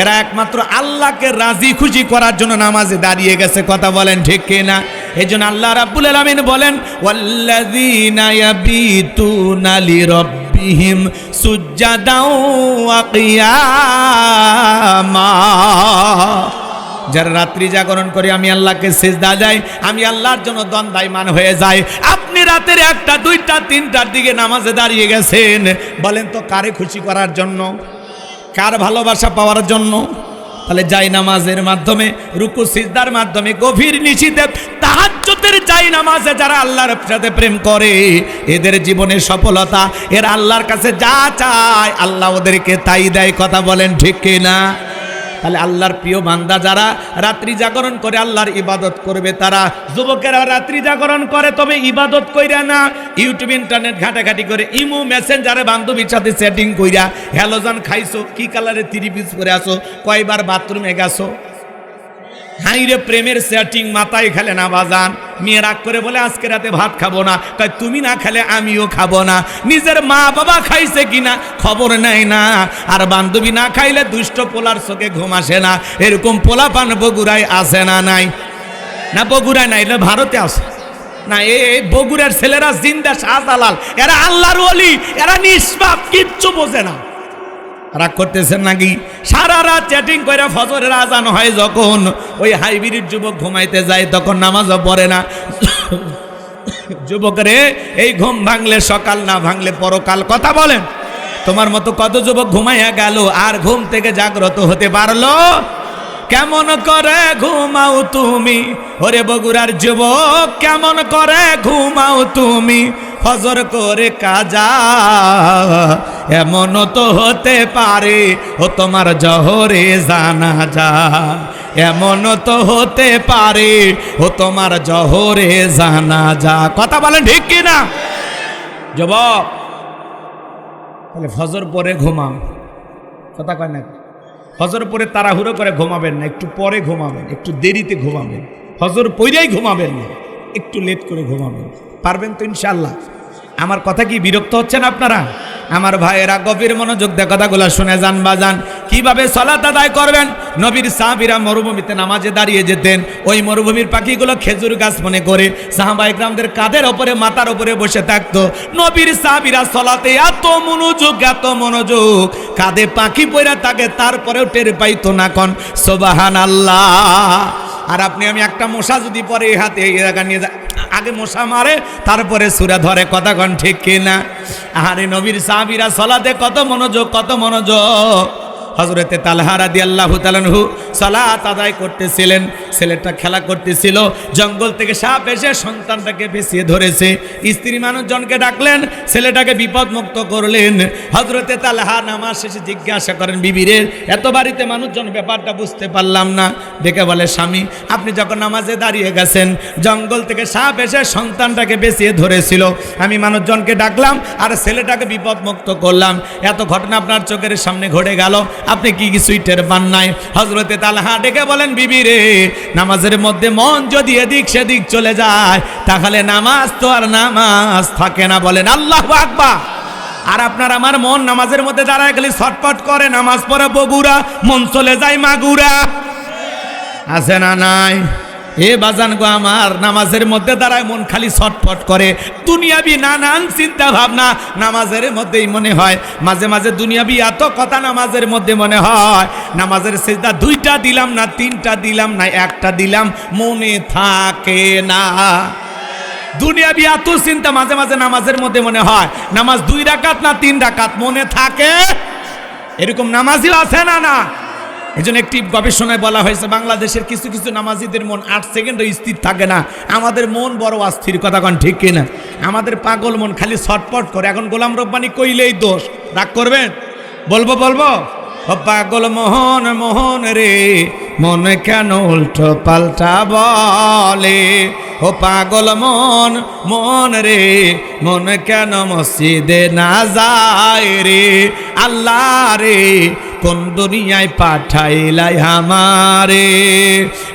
এরা একমাত্র আল্লাহকে রাজি খুশি করার জন্য নামাজে দাঁড়িয়ে গেছে। কথা বলেন ঠিক কিনা? এজন্য আল্লাহ রাব্বুল আলামিন বলেন, ওয়াল্লাযীনা ইয়াবিতুনা লিরাব্বিহিম সুজ্জাদাও ওয়া কিয়ামা। যারা রাত্রি জাগরণ করে আমি আল্লাহকে সিজদা দেয়, আমি আল্লাহর জন্য দণ্ডায়মান হয়ে যায়। আপনি রাতের 1টা 2টা 3টার দিকে নামাজে দাঁড়িয়ে গেছেন, বলেন তো কারে খুশি করার জন্য, কার ভালোবাসা পাওয়ার জন্য? তাহলে জায়নামাজের মাধ্যমে, রুকু সিজদার মাধ্যমে, গভীর নিশিতে তাহাজ্জুদের জায়নামাজে যারা আল্লাহর সাথে প্রেম করে, এদের জীবনে সফলতা, এরা আল্লাহর কাছে যা চায় আল্লাহ ওদেরকে তাই দেয়। কথা বলেন ঠিক কিনা? তাহলে আল্লাহর প্রিয় বান্দা যারা রাত্রি জাগরণ করে আল্লাহর ইবাদত করবে তারা, যুবকেরা রাত্রি জাগরণ করে তবে ইবাদত কইরা না, ইউটিউব ইন্টারনেট ঘাটাঘাটি করে ইমো মেসেঞ্জারে বান্ধবীর সাথে সেটিং কইরা হ্যালোজান খাইছো, কি কালারে 3 পিস পরে আসো, কয়বার বাথরুমে গেছো, হাইরে প্রেমের সেটিং মাথায় খেলে না বাজান। মেয়ে রাগ করে বলে আজকে রাতে ভাত খাবো না, কয় তুমি না খেলে আমিও খাবো না। নিজের মা বাবা খাইছে কিনা খবর নেয় না, আর বান্ধবী না খাইলে দুষ্ট পোলার চোখে ঘুম আসে না। এরকম পোলা পান বগুড়ায় আসে না? নাই না, বগুড়ায় নাই, এটা ভারতে আসে না। এই বগুড়ার ছেলেরা জিন্দা শাহজালাল, এরা আল্লাহর ওলি, এরা নিষ্পাপ, কিচ্ছু বোঝে না। রাগ করতেছেন নাকি? সারা রাত চ্যাটিং করে ফজরের আজান হয় যখন, ওই হাইব্রিড যুবক ঘুমাইতে যায় তখন নামাজও পড়ে না। যুবকরে এই ঘুম ভাঙলে সকাল, না ভাঙলে পরকাল। কথা বলেন, তোমার মতো কত যুবক ঘুমাইয়া গেল আর ঘুম থেকে জাগ্রত হতে পারলো? কেমন করে ঘুমাও তুমি, ওরে বগুড়ার যুবক, কেমন করে ঘুমাও তুমি ফজর করে কাজা? এমন তো হতে পারে ও তোমার জহরে জানাজা, এমন তো হতে পারে ও তোমার জহরে জানাজা। কথা বলেন ঠিক কিনা যুবক? তাহলে ফজর পরে ঘুমাও, কথা কয় না? ফজর পরে তাড়াহুড়ো করে ঘুমাবেন না, একটু পরে ঘুমাবেন, একটু দেরিতে ঘুমাবেন। ফজর পইরেই ঘুমাবেন না, একটু লেট করে ঘুমাবেন। পারবেন তো ইনশাআল্লাহ? আমার কথা কি বিরক্ত হচ্ছেন আপনারা? আমার ভাইয়েরা গভীর মনোযোগ দিয়ে কথাগুলো শুনে যান বাজান। কিভাবে সালাত আদায় করবেন? নবীর সাহাবীরা মরুভূমিতে নামাজে দাঁড়িয়ে যেতেন, ওই মরুভূমির পাখিগুলো খেজুর গাছ মনে করে সাহাবা ইকরামদের কাঁধের ওপরে, মাথার ওপরে বসে থাকতো। নবীর সাহাবীরা সালাতে এত মনোযোগ, এত মনোযোগ, কাঁধে পাখি পইরা থাকে, তারপরেও টের পাইতো না। কোন সুবহানাল্লাহ। আর আপনি আমি একটা মশা যদি পরে এই হাতে এই জায়গা নিয়ে যায়, আগে মশা মারে তারপরে সূরা ধরে। কথা কন ঠিক কিনা? আরে নবীর সাহাবীরা সালাতে কত মনোযোগ, কত মনোযোগ। হযরতে তালহা রাদিয়াল্লাহু তাআলা আনহু সালাত আদায় করতেছিলেন, ছেলেটা খেলা করতেছিল, জঙ্গল থেকে সাপ এসে সন্তানটাকে পেঁচিয়ে ধরেছে। স্ত্রী মানুষজনকে ডাকলেন, ছেলেটাকে বিপদমুক্ত করলেন। হযরতে তালহা নামাজ শেষে জিজ্ঞাসা করেন, বিবিরে এত বাড়িতে মানুষজন, ব্যাপারটা বুঝতে পারলাম না। ডেকে বলে, স্বামী আপনি যখন নামাজে দাঁড়িয়ে গেছেন, জঙ্গল থেকে সাপ এসে সন্তানটাকে পেঁচিয়ে ধরেছিল, আমি মানুষজনকে ডাকলাম আর ছেলেটাকে বিপদমুক্ত করলাম। এত ঘটনা আপনার চোখের সামনে ঘটে গেল, আপনি কি কিছুই টের পান নাই? হযরতে তালহা ডেকে বলেন, বিবি রে, নামাজের মধ্যে মন যদি এদিক সেদিক চলে যায় তাহলে নামাজ তো আর নামাজ থাকে না। বলেন আল্লাহু আকবার। আর আপনার আমার মন নামাজের মধ্যে দাঁড়ায় গেলে ছটফট করে, নামাজ পড়ে বগুড়া, মন চলে যায় মাগুরা। আছে না নাই? এ বাজান গো আমার, নামাজের মধ্যে দাঁড়ায় মন খালি ছটফট করে, দুনিয়াবি নানান চিন্তা ভাবনা নামাজের মধ্যেই মনে হয়। মাঝে মাঝে দুনিয়াবি এত কথা নামাজের মধ্যে মনে হয়, নামাজের সিজদা 2টা দিলাম না 3টা দিলাম না 1টা দিলাম, মনে থাকে না। দুনিয়াবি এত চিন্তা মাঝে মাঝে নামাজের মধ্যে মনে হয়, নামাজ 2 রাকাত না 3 রাকাত মনে থাকে। এরকম নামাজিও আছে না? না। এই জন্য একটি গবেষণায় বলা হয়েছে, বাংলাদেশের কিছু কিছু নামাজিদের মন 8 সেকেন্ডও স্থির থাকে না। আমাদের মন বড় অস্থির। কথা কন ঠিক কিনা? আমাদের পাগল মন খালি ছটপট করে। এখন গোলাম রব্বানি কইলেই দোষ, রাগ করবেন? বলবো ও পাগল মোহন মোহন রে, মন কেন উল্টো পাল্টা বলে? ও পাগল মন মন রে, মন কেন মসজিদে না যায় রে? আল্লাহ রে, কোন দুনিয়ায় পাঠাইলাই আমারে?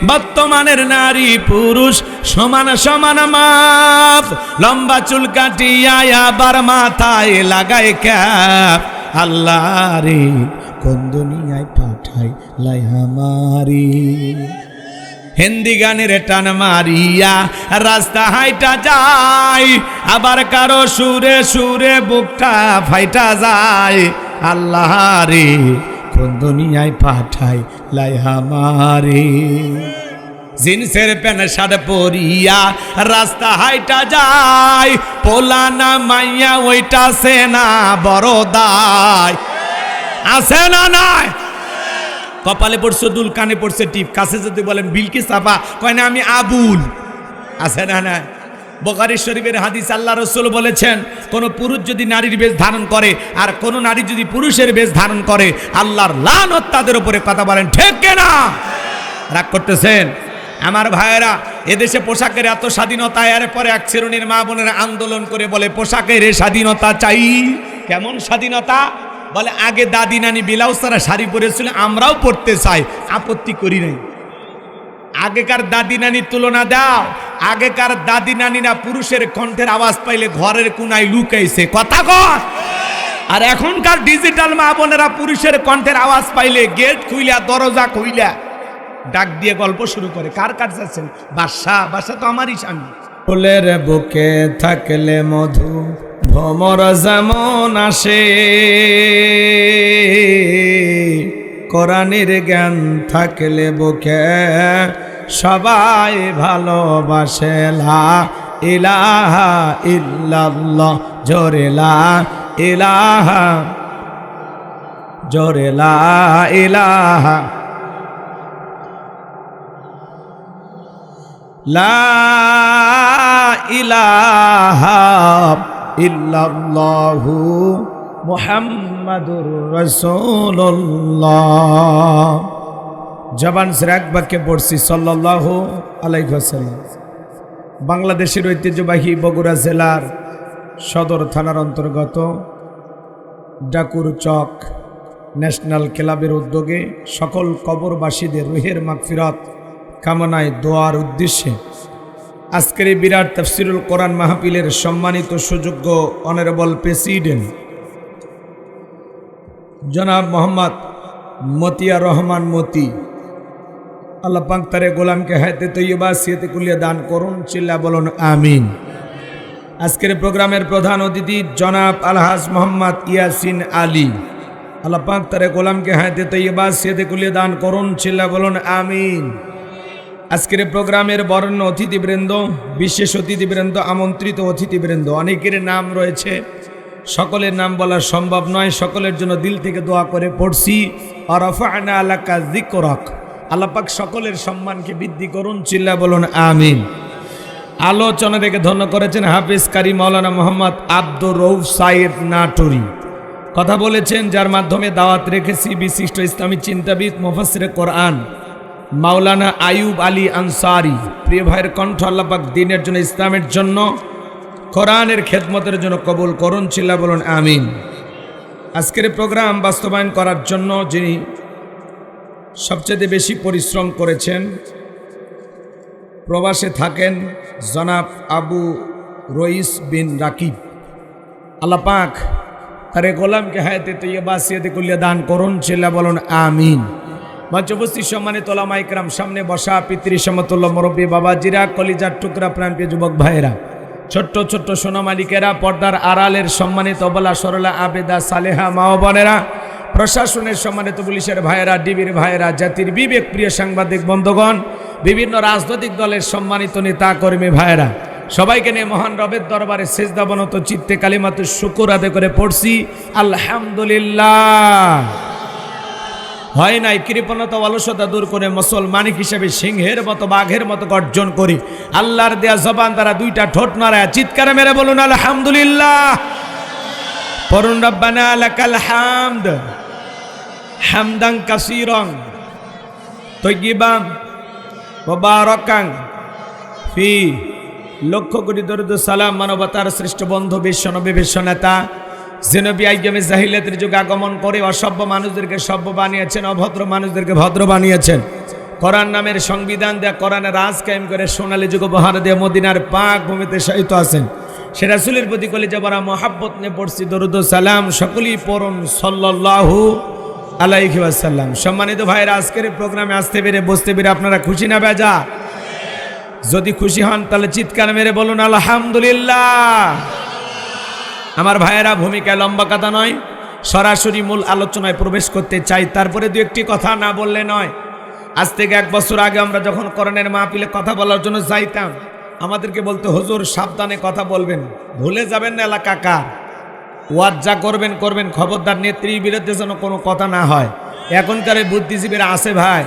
বর্তমানের নারী পুরুষ সমান সমান মাপ, লম্বা চুল কাটিয়া আবার মাথায় লাগায় ক্যাপ। আল্লাহ রে, কোন দুনিয়ায় পাঠাইলাই আমারে? হিন্দি গানের টান মারিয়া রাস্তা হাইটা যায়, আবার কারো সুরে সুরে বুকটা ফাইটা যায়। আল্লাহ রে, কোন দুনিয়ায় পাঠাই লাই আমারে? জিন্সের প্যান্ট শার্ট পরিয়া রাস্তা হাইটা যায়, পোলা না মাইয়া ওইটা সে না বড় দায়। আছে না নাই? কপালে পড়ছে দুল, কানে পড়ছে টিপ, কাছে যদি বলেন বিলকিস আপা, কয় না আমি আবুল। আছে না নাই? বুখারী শরীফের হাদিস, আল্লাহ রাসূল বলেছেন কোন পুরুষ যদি নারীর বেশ ধারণ করে আর কোন নারী যদি পুরুষের বেশ ধারণ করে আল্লাহর লানত তাদের উপরে। কথা বলেন ঠিক কিনা? রাগ করতেছেন? আমার ভাইয়েরা, এদেশে পোশাকের এত স্বাধীনতা, এরপরে এক শ্রেণীর মা বোনেরা আন্দোলন করে বলে পোশাকের স্বাধীনতা চাই। কেমন স্বাধীনতা? বলে আগে দাদি নানি ব্লাউজ ছাড়া শাড়ি পরেছিল, আমরাও পরতে চাই, আপত্তি করি নাই। আগেকার দাদি নানির তুলনা দাও। আগেকার দাদি নানিরা পুরুষের কণ্ঠের আওয়াজ পাইলে ঘরের কোনায় লুকাইছে। কথা কর। আর এখনকার ডিজিটাল মা বোনেরা পুরুষের কণ্ঠের আওয়াজ পাইলে গেট খুইলা দরজা খুইলা ডাক দিয়ে গল্প শুরু করে। কার কার যাচ্ছেন? বাদশা। বাদশা তো আমারই স্বামী। ফুলের বুকে থাকলে মধু ভ্রমর যেমন আসে, কোরআনের জ্ঞান থাকলে বুকে সবাই ভালোবাসে। লা ইলাহা ইল্লাল্লাহ, জোরে লা ইলাহা, জোরে লা ইলাহা, লা ইলাহা ইল্লাল্লাহু মুহাম্মাদুর রাসূলুল্লাহ। জবান ছেড়ে এক বাক্যে পড়ছি সাল্লাল্লাহু আলাইহি ওয়াসাল্লাম। বাংলাদেশের ঐতিহ্যবাহী বগুড়া জেলার সদর থানার অন্তর্গত ডাকুর চক ন্যাশনাল ক্লাবের উদ্যোগে সকল কবরবাসীদের রুহের মাগফিরাত কামনায় দোয়ার উদ্দেশ্যে আজকের এই বিরাট তাফসিরুল কোরআন মাহফিলের সম্মানিত সুযোগ্য অনারেবল প্রেসিডেন্ট জনাব মোহাম্মদ মতিয়া রহমান মতি, আল্লাহ পাক তারে গোলামকে হায়াতে তৈয়বা সিয়াতে কুলিয়া দান করুন। চিল্লা বলুন আমিন। আজকের প্রোগ্রামের প্রধান অতিথি জনাব আলহাজ মোহাম্মদ ইয়াসিন আলী, আল্লাহ পাক তারে গোলামকে হায়াতে তৈয়বা সিয়াতে কুলিয়া দান করুন। চিল্লা বলুন আমিন। আজকের প্রোগ্রামের বরেণ্য অতিথিবৃন্দ, বিশেষ অতিথিবৃন্দ, আমন্ত্রিত অতিথিবৃন্দ, অনেকের নাম রয়েছে, সকলের নাম বলা সম্ভব নয়। সকলের জন্য দিল থেকে দোয়া করে পড়ছি। আর রাফা'না লাকা যিকরাক, আল্লাহ পাক সকলের সম্মানকে বৃদ্ধি করুন। চিল্লা বলুন আমিন। আলোচনা থেকে ধন্য করেছেন হাফেজ কারি মাওলানা মোহাম্মদ আব্দুর রউফ সাইদ নাটোরি। কথা বলেছেন যার মাধ্যমে দাওয়াত রেখেছি বিশিষ্ট ইসলামী চিন্তাবিদ মুফাসসিরে কোরআন মাওলানা আয়ুব আলী আনসারি। প্রিয় ভাইয়ের কণ্ঠ আল্লাহ পাক দ্বীনের জন্য, ইসলামের জন্য, কোরআনের খেদমতের জন্য কবুল করুন। চিল্লা বলুন আমিন। আজকের প্রোগ্রাম বাস্তবায়ন করার জন্য যিনি সবচেয়ে বেশি পরিশ্রম করেছেন, প্রবাসে থাকেন জনাব আবু রইস বিন রাকিব, আল্লাহ পাক তারে গোলামকে হায়াতে তৈয়বা সিয়াতে কুলিয়া দান করুন। চিল্লা বলুন আমিন। মঞ্চ উপস্থিত সম্মানিত ওলামা ইকরাম, সামনে বসা পিতৃ সমতুল্য মুরব্বী বাবাজিরা, কলিজার টুকরা প্রাণপ্রিয় যুবক ভাইয়েরা, ছোট্ট ছোট্ট সোনামালিকেরা, পর্দার আড়ালের সম্মানিত অবলা সরলা আবেদা সালেহা মা ও বোনেরা, প্রশাসনের সম্মানিত পুলিশের ভাইয়েরা, ডিবির ভাইয়েরা, জাতির বিবেক প্রিয় সাংবাদিক বন্ধুগণ, বিভিন্ন রাজনৈতিক দলের সম্মানিত নেতা কর্মী ভাইয়েরা, সবাইকে নিয়ে মহান রবের দরবারে সেজদাবনত চিত্তে কালিমাতু শুকুর আদায় করে পড়ছি আলহামদুলিল্লাহ। হয় নাই কৃপণতা অলসতা দূর করে মুসলমান হিসেবে সিংহের মতো বাঘের মতো গর্জন করি। আল্লাহর দেয়া জবান দ্বারা দুইটা ঠোঁট নাড়ায় চিৎকারে মেরে বলুন আলহামদুলিল্লাহ। পড়ুন রব্বানা লাকাল হামদ হামদান কাসীরান তাইয়িবান মুবারাকান ফি। লক্ষ কোটি দরুদ সালাম মানবতার শ্রেষ্ঠ বন্ধু বিশ্বনবী বিশ্বনেতা জেনবী আইয়ামে জাহিলিয়াতের যুগে আগমন করে অসভ্য মানুষদেরকে সভ্য বানিয়েছেন, অভদ্র মানুষদেরকে ভদ্র বানিয়েছেন। কোরআন নামের সংবিধান দেয়া, কোরআনের রাজ কায়েম করে সোনালী যুগ উপহার দিয়ে মদিনার পাক ভূমিতে শায়িত আছেন। সে রাসূলের প্রতি কলিজা ভরা মহাব্বত নিয়ে পড়ছি দরুদ সালাম। সকলেই পড়ুন সাল্লাল্লাহু আলাইহি ওয়াসাল্লাম। সম্মানিত ভাইয়েরা, আজকের প্রোগ্রামে আসতে পেরে বসতে পেরে আপনারা খুশি না বেজা? যদি খুশি হন তাহলে চিৎকার মেরে বলুন আলহামদুলিল্লাহ। আমার ভাইয়েরা, ভূমিকায় লম্বা কথা নয়, সরাসরি মূল আলোচনায় প্রবেশ করতে চাই। তারপরে দু একটি কথা না বললে নয়। আজ থেকে 1 বছর আগে আমরা যখন কোরআনের মাহফিলে কথা বলার জন্য যাইতাম, আমাদেরকে বলতে হুজুর সাবধানে কথা বলবেন, ভুলে যাবেন না এলাকা কার, ওয়াজ যা করবেন করবেন, খবরদার নেত্রীর বিরুদ্ধে যেন কোনো কথা না হয়। এখনকার বুদ্ধিজীবীরা আছে ভাই,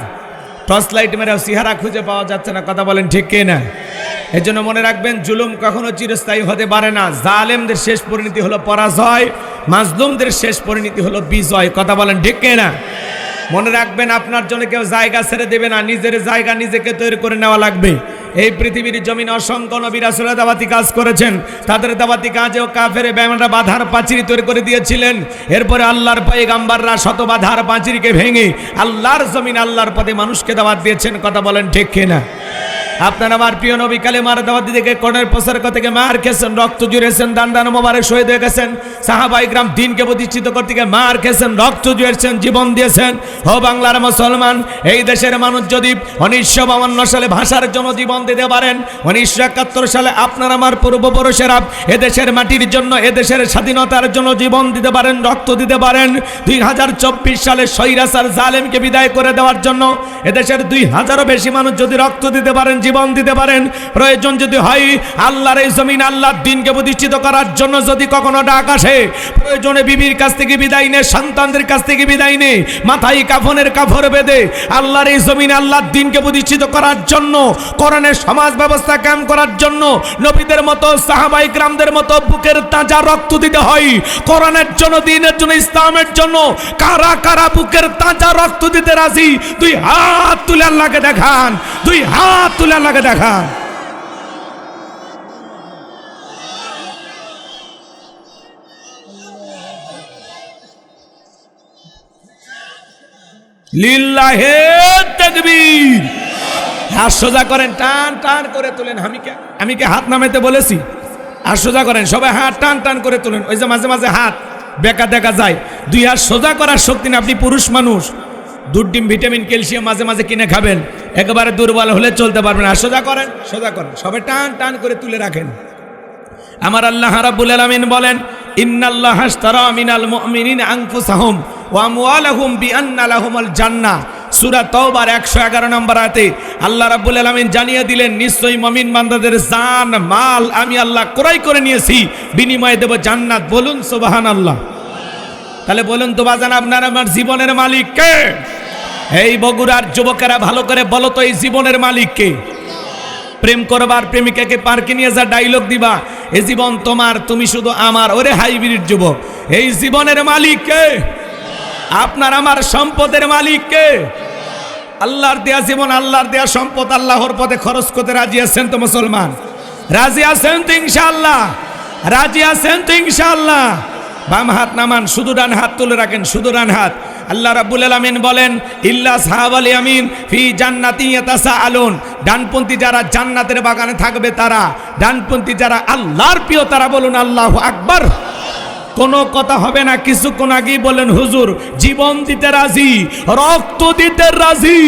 টর্চ লাইট মেরে চেহারা খুঁজে পাওয়া যাচ্ছে না। কথা বলেন ঠিক কিনা? এজন্য মনে রাখবেন, জুলুম কখনো চিরস্থায়ী হতে পারে না। জালেমদের শেষ পরিণতি হলো পরাজয়, মাজলুমদের শেষ পরিণতি হলো বিজয়। কথা বলেন ঠিক কিনা? মনে রাখবেন, আপনার জন্য কেউ জায়গা ছেড়ে দেবে না, নিজের জায়গা নিজেকে তৈরি করে নেওয়া লাগবে। এই পৃথিবীর জমিনে অসংখ্য নবী রাসূল দাওয়াতি কাজ করেছেন, তাদের দাওয়াতি কাজেও কাফের বেঈমানরা বাধার পাঁচির তৈরি করে দিয়েছিলেন। এরপরে আল্লাহর পয়গম্বররা শত বাধার পাঁচিরকে ভেঙে আল্লাহর জমিন আল্লাহর পথে মানুষকে দাওয়াত দিয়েছেন। কথা বলেন ঠিক কিনা? আপনার আমার প্রিয় নবী কালেমার দাওয়াত দিতে কোণের প্রসার থেকে মার খেয়েছেন, রক্ত জুড়েছেন, দান মোবারক শহীদ হয়ে গেছেন। সাহাবায়ে কিরাম দিনকে প্রতিষ্ঠিত করতে গিয়ে মার খেয়েছেন, রক্ত জুড়েছেন, জীবন দিয়েছেন। ও বাংলার মুসলমান, এই দেশের মানুষ যদি 1952 সালে ভাষার জন্য জীবন দিতে পারেন, 1971 সালে আপনার আমার পূর্বপুরুষেরা এদেশের মাটির জন্য, এদেশের স্বাধীনতার জন্য জীবন দিতে পারেন, রক্ত দিতে পারেন, 2024 সালে স্বৈরাচার জালেমকে বিদায় করে দেওয়ার জন্য এদেশের 2000-এরও বেশি মানুষ যদি রক্ত দিতে পারেন, জীবন দিতে পারেন, প্রয়োজন যদি হয় আল্লাহর এই জমিন আল্লাহর দ্বীনকে প্রতিষ্ঠিত করার জন্য যদি কখনো ডাক আসে, প্রয়োজনে বিবির কাছ থেকে বিদায় নে, সন্তানদের কাছ থেকে বিদায় নে, মাথায় কাফনের কাপড় বেঁধে আল্লাহর এই জমিন আল্লাহর দ্বীনকে প্রতিষ্ঠিত করার জন্য, কোরআনের সমাজ ব্যবস্থা কায়েম করার জন্য নবীদের মতো সাহাবায়ে কিরামদের মতো বুকের তাজা রক্ত দিতে হয়। কোরআনের জন্য, দ্বীনের জন্য, ইসলামের জন্য কারা কারা বুকের তাজা রক্ত দিতে রাজি? দুই হাত তুলে আল্লাহকে দেখান, দুই হাত তুলে আল্লাহকে দেখান। লিল্লাহে তাকবীর। হাত সোজা করেন, টান টান করে তোলেন। আমি কি হাত নামাইতে বলেছি? আর সোজা করেন, সবাই হাত টান টান করে তোলেন। ওই যে মাঝে মাঝে হাত বেকা দেখা যায়, দুই হাত সোজা করার শক্তি না। আপনি পুরুষ মানুষ, দুধ, ডিম, ভিটামিন, ক্যালসিয়াম মাঝে মাঝে কিনে খাবেন, একেবারে দুর্বল হলে চলতে পারবেন। আর সোজা করেন, সোজা করেন, সবাই টান টান করে তুলে রাখেন। আমার আল্লাহ রাব্বুল আলামিন বলেন, ইন্নাল্লাহা আশতারা মিনাল মুমিনিনা আনফুসাহুম ওয়া আমওয়ালাহুম বিআন্না লাহুমুল জান্নাহ। সূরা তাওবার 111 নম্বর আয়াতে আল্লাহ রাব্বুল আলামিন জানিয়ে দিলেন, নিশ্চয়ই মুমিন বান্দাদের জান মাল আমি আল্লাহ ক্রয় করে নিয়েছি, বিনিময়ে দেব জান্নাত। বলুন সুবহানাল্লাহ। তাহলে বলুন তো বাজান, আপনার আমার জীবনের মালিক কে? এই বগুড়ার যুবকেরা ভালো করে বলো তো, এই জীবনের মালিক কে? প্রেম করবার প্রেমিকাকে পার্কে নিয়ে যা ডায়লগ দিবা, এই জীবন তোমার, তুমি শুধু আমার। ওরে হাইব্রিড যুবক, এই জীবনের মালিক কে? আপনার আমার সম্পদের মালিক কে? আল্লাহর দেয়া জীবন, আল্লাহর দেয়া সম্পদ আল্লাহর পথে খরচ করতে রাজি আছেন তো মুসলমান? রাজি আছেন তো ইনশাআল্লাহ? রাজি আছেন তো ইনশাআল্লাহ? বাম হাত নামান, শুধু ডান হাত তুলে রাখেন, শুধু ডান হাত। আল্লাহ রাব্বুল আলামিন বলেন, ইল্লা সাহাবাল ইয়ামিন ফি জান্নাতি ইয়াতাসাআলুন। ডানপন্থী যারা জান্নাতের বাগানে থাকবে তারা, ডানপন্থী যারা আল্লাহর প্রিয় তারা। বলুন আল্লাহু আকবার। কোনো কথা হবে না। কিছুক্ষণ আগেই বলেন, হুজুর জীবন দিতে রাজি, রক্ত দিতে রাজি।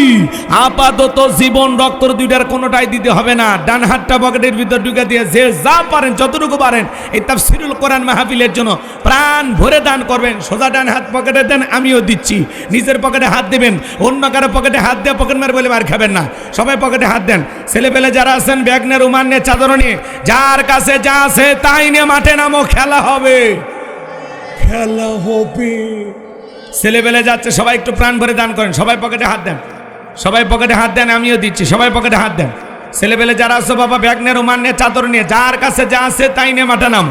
আপাতত জীবন রক্ত দুইটার কোনোটাই দিতে হবে না। ডান হাতটা পকেটের ভিতর ঢুকে দিয়ে যে যা পারেন, যতটুকু পারেন, এই তাফসীরুল কোরআন মাহফিলের জন্য প্রাণ ভরে দান করবেন। সোজা ডান হাত পকেটে দেন, আমিও দিচ্ছি। নিজের পকেটে হাত দেবেন, অন্য কারো পকেটে হাত দিয়ে পকেট মার বলে মার খাবেন না। সবাই পকেটে হাত দেন। ছেলেপেলে যারা আছেন, ব্যাগ নিয়ে, রুমাল নিয়ে, চাদর নিয়ে, যার কাছে যা আছে তাই নিয়ে মাঠে নামো, খেলা হবে, খেলা হবে। ছেলেবেলে যাচ্ছে, সবাই একটু প্রাণ ভরে দান করেন। সবাই পকেটে হাত দেন, সবাই পকেটে হাত দেন, আমিও দিচ্ছি। সবাই পকেটে হাত দেন। ছেলেবেলে যারা আছে বাবা, ব্যাগ নিয়ে, রুমাল নিয়ে, চাদর নিয়ে, যার কাছে যা আছে তাই নিয়ে মাঠে নাম।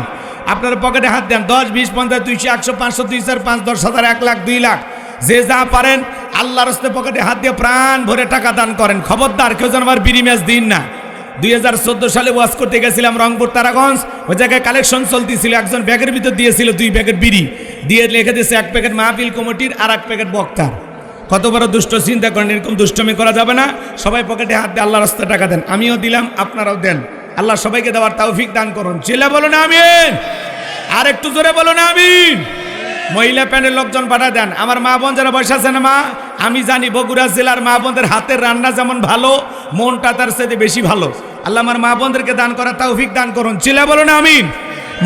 আপনার পকেটে হাত দেন। 10, 20, 50, 200, 100, 500, 2 4, 5, 10,000, 1 লাখ, 2 লাখ, যে যা পারেন আল্লাহর রাস্তে পকেটে হাত দিয়ে প্রাণ ভরে টাকা দান করেন। খবরদার কেউ যেন আবার বিড়ি ম্যাচ দিন না। 2014 সালে ওয়াজ করতে গেছিলাম রংপুর তারাগঞ্জ। ওই জায়গায় কালেকশন চলতেছিল। একজন ব্যাগের ভিতর দিয়েছিল 2 প্যাকেট বিড়ি, দিয়ে লিখে দিয়েছে 1 প্যাকেট মাহফিল কমিটির আর 1 প্যাকেট বক্তার। কত বড় দুষ্ট, চিন্তা করেন। এরকম দুষ্টমি করা যাবে না। সবাই পকেটে হাত দিয়ে আল্লাহর রাস্তায় টাকা দেন। আমিও দিলাম, আপনারাও দেন। আল্লাহ সবাইকে দেওয়ার তৌফিক দান করুন। চিল্লা বলুন আমিন। আর একটু জোরে বলুন আমিন। মহিলা প্যান্ডেল লোকজন পাঠা দেন। আমার মা বোন যারা বসে আছেন, মা আমি জানি বগুড়া জেলার মা বোনদের হাতের রান্না যেমন ভালো, মনটা তার সাথে বেশি ভালো। আল্লাহ আমার মা বোনদেরকে দান করার তৌফিক দান করুন। চিল্লা বলুন আমিন।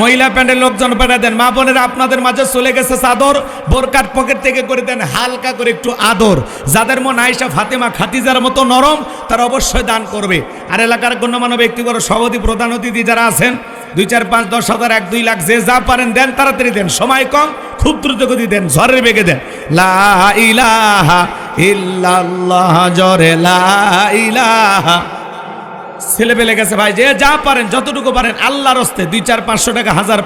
মহিলা প্যান্ডেল লোকজন পাঠা দেন। মা বোনেরা আপনাদের মাঝে চলে গেছে চাদর, বোরকার পকেট থেকে করে দেন হালকা করে একটু আদর। যাদের মন আয়েশা, ফাতেমা, খাদিজার মতো নরম, তারা অবশ্যই দান করবে। আর এলাকার গণ্যমান্য ব্যক্তিগত সভাপতি, প্রধান অতিথি যারা আছেন, 2, 4, 5, 10,000, 1, 2 লাখ, যে যা পারেন দেন, তাড়াতাড়ি দেন, সময় কম, খুব দ্রুত গতি দেন, ঝড়ের বেগে দেন। লা ইলাহা ইল্লাল্লাহ, জোরে লা ইলাহা। ছেলে পেলে গেছে ভাই, যে যা পারেন যতটুকু পারেন আল্লাহর হস্তে 2, 4, 500 টাকা, 1000,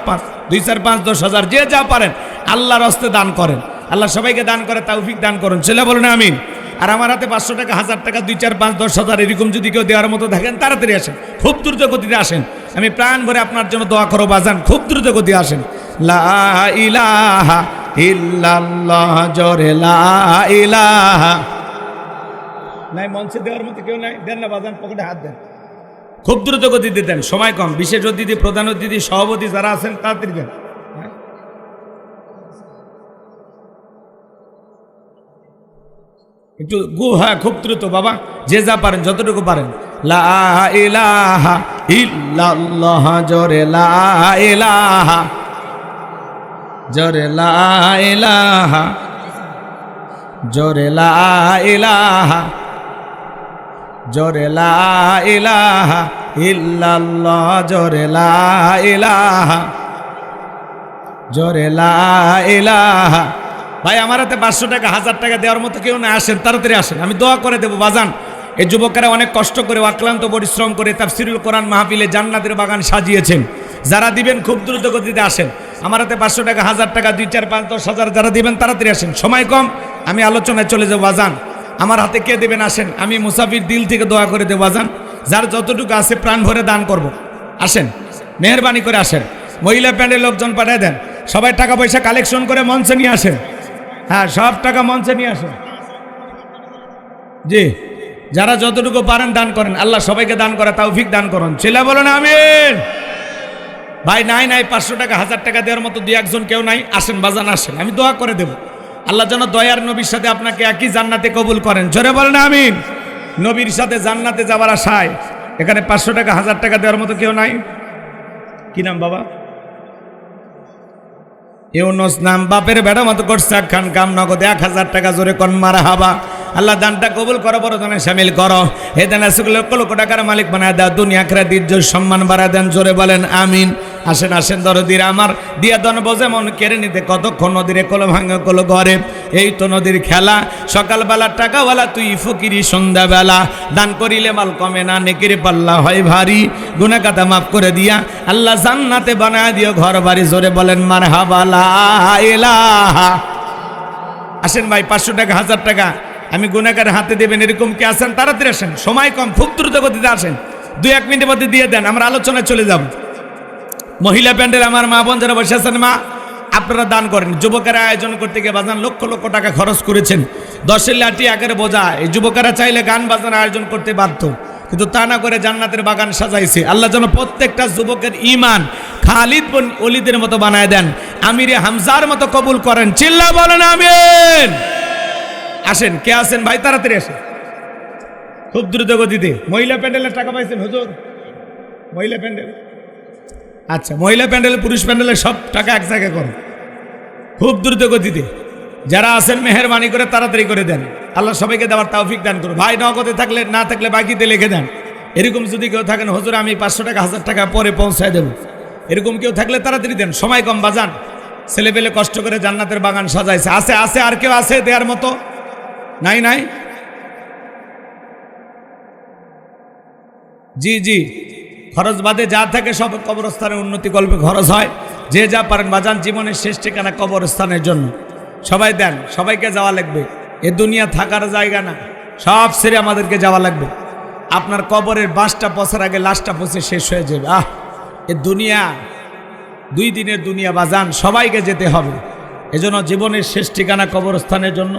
2, 4, 5, 10,000 যে যা পারেন আল্লাহর হস্তে দান করেন। আল্লাহ সবাইকে দান করে তৌফিক দান করুন, ছেলে বলেন আমিন। আর আমার হাতে 500 টাকা, 1000 টাকা, 2, 4, 5, 10,000 এরকম যদি কেউ দেওয়ার মতো থাকেন তাড়াতাড়ি আসেন, খুব দ্রুত গতিতে আসেন। আমি প্রাণ ভরে আপনার জন্য দোয়া করো বাজান, খুব দ্রুত গতি আসেন। লা ইলাহা ইল্লাল্লাহ, জোরে লা ইলাহা। নাই মঞ্চে দেওয়ার মতো কেউ নাই, দেন না বাজান, পকেটে হাত দেন, খুব দ্রুত গতিতে দেন, সময় কম। বিশেষ অতিথি, প্রধান অতিথি, সভাপতি যারা আছেন তাড়াতাড়ি দেন। একটু হ্যাঁ খুব দ্রুত বাবা, যে যা পারেন যতটুকু পারেন। লা ইলাহা ইল্লাল্লাহ, জোরে লা ইলাহা, জোরে লা ইলাহা, জোরে লা ইলাহা, জোরে লা ইলাহা ইল্লাল্লাহ, জোরে লা ইলাহা, জোরে লা ইলাহা। ভাই আমার হাতে 500 টাকা, 1000 টাকা দেওয়ার মতো কেউ না, আসেন তাড়াতাড়ি আসেন, আমি দোয়া করে দেবো বাজান। এই যুবকেরা অনেক কষ্ট করে, অক্লান্ত পরিশ্রম করে তাফসীরুল কোরআন মাহফিলে জান্নাতের বাগান সাজিয়েছেন। যারা দিবেন খুব দ্রুত গতিতে আসেন। আমার হাতে 500 টাকা, 1000 টাকা, 2, 4, 5, 10,000 যারা দিবেন তাড়াতাড়ি আসেন, সময় কম, আমি আলোচনায় চলে যাবো বাজান। আমার হাতে কে দেবেন আসেন, আমি মুসাফির দিল থেকে দোয়া করে দেবো বাজান। যার যতটুকু আছে প্রাণ ভরে দান করব, আসেন, মেহরবানি করে আসেন। মহিলা প্যান্ডের লোকজন পাঠিয়ে দেন, সবাই টাকা পয়সা কালেকশন করে মঞ্চে নিয়ে আসেন। হ্যাঁ সব টাকা মঞ্চে নিয়ে আসেন। জি, যারা যতটুকু পারেন দান করেন, আল্লাহ সবাইকে দান করে তৌফিক দান করুন, ছেলে বলেন আমিন। ভাই নাই 500 টাকা, 1000 টাকা দেওয়ার মতো 2, 1 জন কেউ নাই, আসেন বাজান আসেন, আমি দোয়া করে দেব। আল্লাহ যেন দয়ার নবীর সাথে আপনাকে একই জান্নাতে কবুল করেন, জোরে বলেন আমিন। নবীর সাথে জান্নাতে যাবার আশায় এখানে 500 টাকা, 1000 টাকা দেওয়ার মতো কেউ নাই। কি নাম বাবা? ইউনুস নাম, বাপের বেড়া মতো করছে খান কাম, নগদ 1000 টাকা, জোরে কোন মারহাবা। আল্লাহ দানটা কবুল করো, বড় দানে শামিল করো, হে দানা লক্ষ লক্ষ টাকার মালিক বানায় দাও, দুনিয়া আখিরাত ইজ্জত সম্মান বাড়ায় দেন, জোরে বলেন আমিন। আসেন আসেন দরদিরা আমার, দিয়া দন বোঝে মন কেড়ে নিতে কতক্ষণ, নদীরে কলো ভাঙা কলো ঘরে, এই তো নদীর খেলা। সকালবেলা টাকাওয়ালা তুই ফকিরি, সন্ধ্যাবেলা দান করিলে মাল কমে না, নেকির পাল্লা হয় ভারী, গুনাহ কাটা মাফ করে দিয়া আল্লাহ জান্নাতে বানায় দিও ঘর বাড়ি, জোরে বলেন মারহাবা লা ইলাহা। আসেন ভাই, 500 টাকা, 1000 টাকা আমি গুনাহগারের হাতে দেবেন, এরকম কি আছেন? তাড়াতাড়ি আসেন, সময় কম, খুব দ্রুত গতিতে আসেন, 2-1 মিনিটের মধ্যে দিয়ে দেন, আমরা আলোচনায় চলে যাব। মহিলা প্যান্ডেল আমার মা বোন যারা বসে আছেন, মা আপনারা দান করেন। যুবকেরা আয়োজন করতে গিয়ে বাজান লক্ষ লক্ষ টাকা খরচ করেছেন, 10-এর লাঠি 1-এর বোঝা। এই যুবকেরা চাইলে গান বাজানো আয়োজন করতে পারত, কিন্তু তা না করে জান্নাতের বাগান সাজাইছে। আল্লাহ যেন প্রত্যেকটা যুবকের ঈমান খালিদ বিন ওলীদের মতো বানায় দেন, আমিরে হামজার মতো কবুল করেন, চিল্লা বলেন আমিন। আসেন, কে আছেন ভাই তাড়াতাড়ি আসেন, খুব দ্রুত গতিতে। মহিলা প্যান্ডেলের টাকা পাইছেন হুজুর? মহিলা প্যান্ডেল, আচ্ছা মহিলা প্যান্ডেল, পুরুষ প্যান্ডেলের সব টাকা এক জায়গায় করুন, খুব দ্রুত গতিতে। যারা আছেন মেহরবানি করে তাড়াতাড়ি করে দেন, আল্লাহ সবাইকে দেওয়ার তৌফিক দান করুন। ভাই নগদে থাকলে, না থাকলে বাকিতে লিখে দেন। এরকম যদি কেউ থাকেন, হুজুর আমি 500 টাকা, 1000 টাকা পরে পৌঁছায় দেব, এরকম কেউ থাকলে তাড়াতাড়ি দেন, সময় কম বাজান। ছেলে পেলে কষ্ট করে জান্নাতের বাগান সাজাইছে। আছে আছে আর কেউ আছে দেওয়ার মতো? নাই নাই? জি জি, খরচ বাদে যা থাকে সব কবরস্থানের উন্নতি কল্পে খরচ হয়। যে যা পারেন বাজান, জীবনের শেষ ঠিকানা কবরস্থানের জন্য সবাই দেন, সবাইকে যাওয়া লাগবে। এ দুনিয়া থাকার জায়গা না, সব ছেড়ে আমাদেরকে যাওয়া লাগবে। আপনার কবরের বাসটা পচার আগে লাশটা পচে শেষ হয়ে যাবে। এ দুনিয়া 2 দিনের দুনিয়া বাজান, সবাইকে যেতে হবে। এজন্য জীবনের শেষ ঠিকানা কবরস্থানের জন্য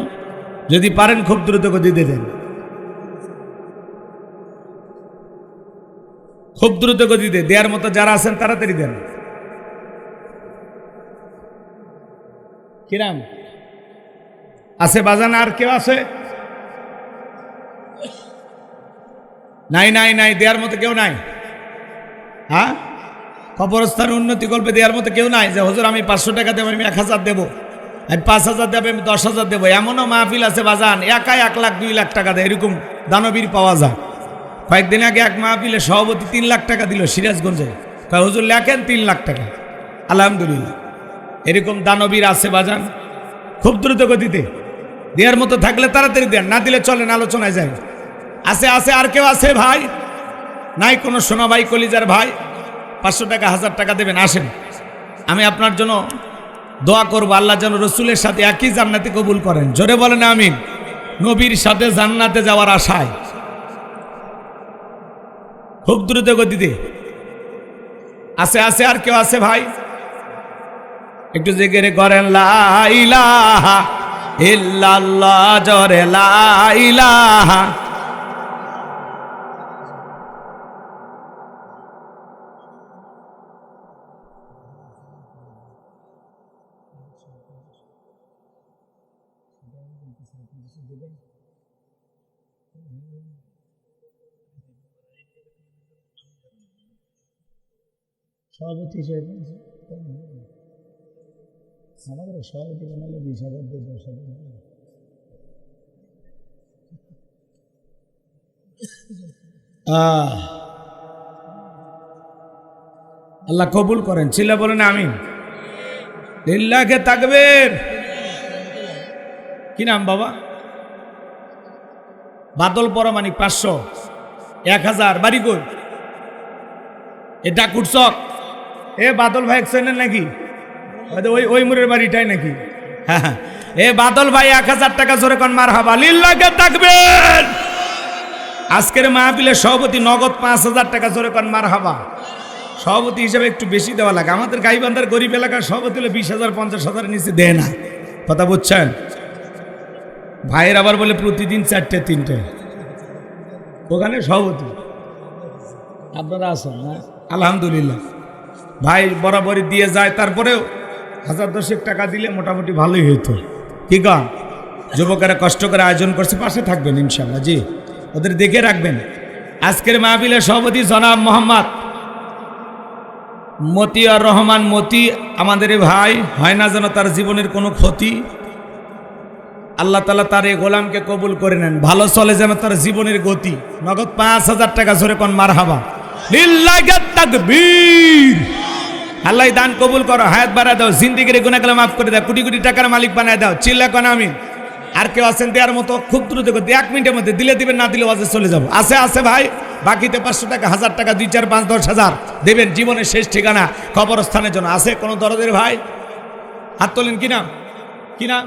যদি পারেন খুব দ্রুত গতিতে দেন, খুব দ্রুত গতিতে দেওয়ার মতো যারা আছেন তাড়াতাড়ি দেন। কিরাম আছে বাজান? আর কেউ আছে? নাই নাই নাই, দেওয়ার মতো কেউ নাই। হ্যাঁ, কবরস্থান উন্নতি কল্পে দেওয়ার মতো কেউ নাই যে হুজুর আমি 500 টাকা দেবো, আমি 1000 দেবো, আমি 5000 দেবো, আমি 10,000 দেবো। এমনও মাহফিল আছে বাজান একাই 1 লাখ 2 লাখ টাকা দেয়, এরকম দানবীর পাওয়া যায়। কয়েকদিন আগে এক মাহফিলে সভাপতি 3 লাখ টাকা দিল সিরাজগঞ্জে, হুজুর লেখেন 3 লাখ টাকা। আলহামদুলিল্লাহ, এরকম দানবীর আছে বাজান। খুব দ্রুত গতিতে দেওয়ার মতো থাকলে তাড়াতাড়ি দেন, না দিলে চলেন আলোচনায় যাই। আছে আছে আর কেউ আছে ভাই? নাই কোনো সোনা ভাই কলিজার ভাই 500 টাকা 1000 টাকা দেবেন, আসেন আমি আপনার জন্য দোয়া করবো আল্লাহ যেন রসুলের সাথে একই জান্নাতে কবুল করেন। জোরে বলেন আমিন। নবীর সাথে জান্নাতে যাওয়ার আশায় খুব দ্রুত গতিতে আছে আছে আর কেউ আছে ভাই? একটু জিকির করেন লা ইলাহা ইল্লাল্লাহ, জোরে লা ইলাহা। সভাপতি হিসেবে আমাদের সভাপতি বানালে 20,000 দিয়ে 10,000। আল্লাহ কবুল করেন। ছিল বলেন আমিন। লিল্লাহে তাকবীর। কি নাম বাবা? বাদল পরমাণিক 500, 1000। বাড়ি কই? এটা কুটচক। এ বাদল ভাই চেনেন নাকি? ওই মুরের বাড়িটাই নাকি? হ্যাঁ, এ বাদল ভাই 1000 টাকা জোরে কোন মারহাবা। লিল্লাহে তাকবীর। আজকের মাহফিলের সভাপতি নগদ 5000 টাকা জোরে কোন মারহাবা। সভাপতি হিসেবে একটু বেশি দেওয়া লাগে। আমাদের গাইবান্ধার গরিব এলাকার সভাপতি হলে 20,000 50,000 নিচে দেয় না। কথা বুঝছেন? ভাইয়ের আবার বলে প্রতিদিন 4টে 3টে ওখানে সভাপতি। আপনারা আছেন না? আলহামদুলিল্লাহ ভাই বরাবরই দিয়ে যায়। তারপরেও 1000-10 টাকা দিলে মোটামুটি ভালোই হইতো। কি কন? যুবকেরা কষ্ট করে আয়োজন করছে, পাশে থাকবেন ইনশাআল্লাহ। জি, ওদের দেখে রাখবেন। আজকের মাহফিলের সভাপতি জনাব মোহাম্মদ মতিয়ার রহমান মতি, আমাদের ভাই, হয় না যেন তার জীবনের কোনো ক্ষতি। আল্লাহ তাআলা তার এই গোলামকে কবুল করে নেন, ভালো চলে যেন তার জীবনের গতি। নগদ 5000 টাকা জোরে কোন মারহাবা। লিল্লাহি তাকবীর। আল্লাহ দান কবুল করো, হায়াত বাড়ায় দাও, জিন্দেগির গুনাহগুলো মাফ করে দাও, কোটি কোটি টাকার মালিক বানায় দাও। চিল্লা কোন আমিন। আর কেউ আছেন দেওয়ার মতো? খুব দ্রুত গতি, 1 মিনিটের মধ্যে দিলে দিবেন, না দিলে ওয়াজে চলে যাবো। আছে আছে ভাই? বাকিতে 500 টাকা 1000 টাকা 2 4 5 10,000 দেবেন জীবনের শেষ ঠিকানা কবরস্থানের জন্য। আছে কোনো দরদের ভাই? হাত তোলেন। কি নাম? কি নাম?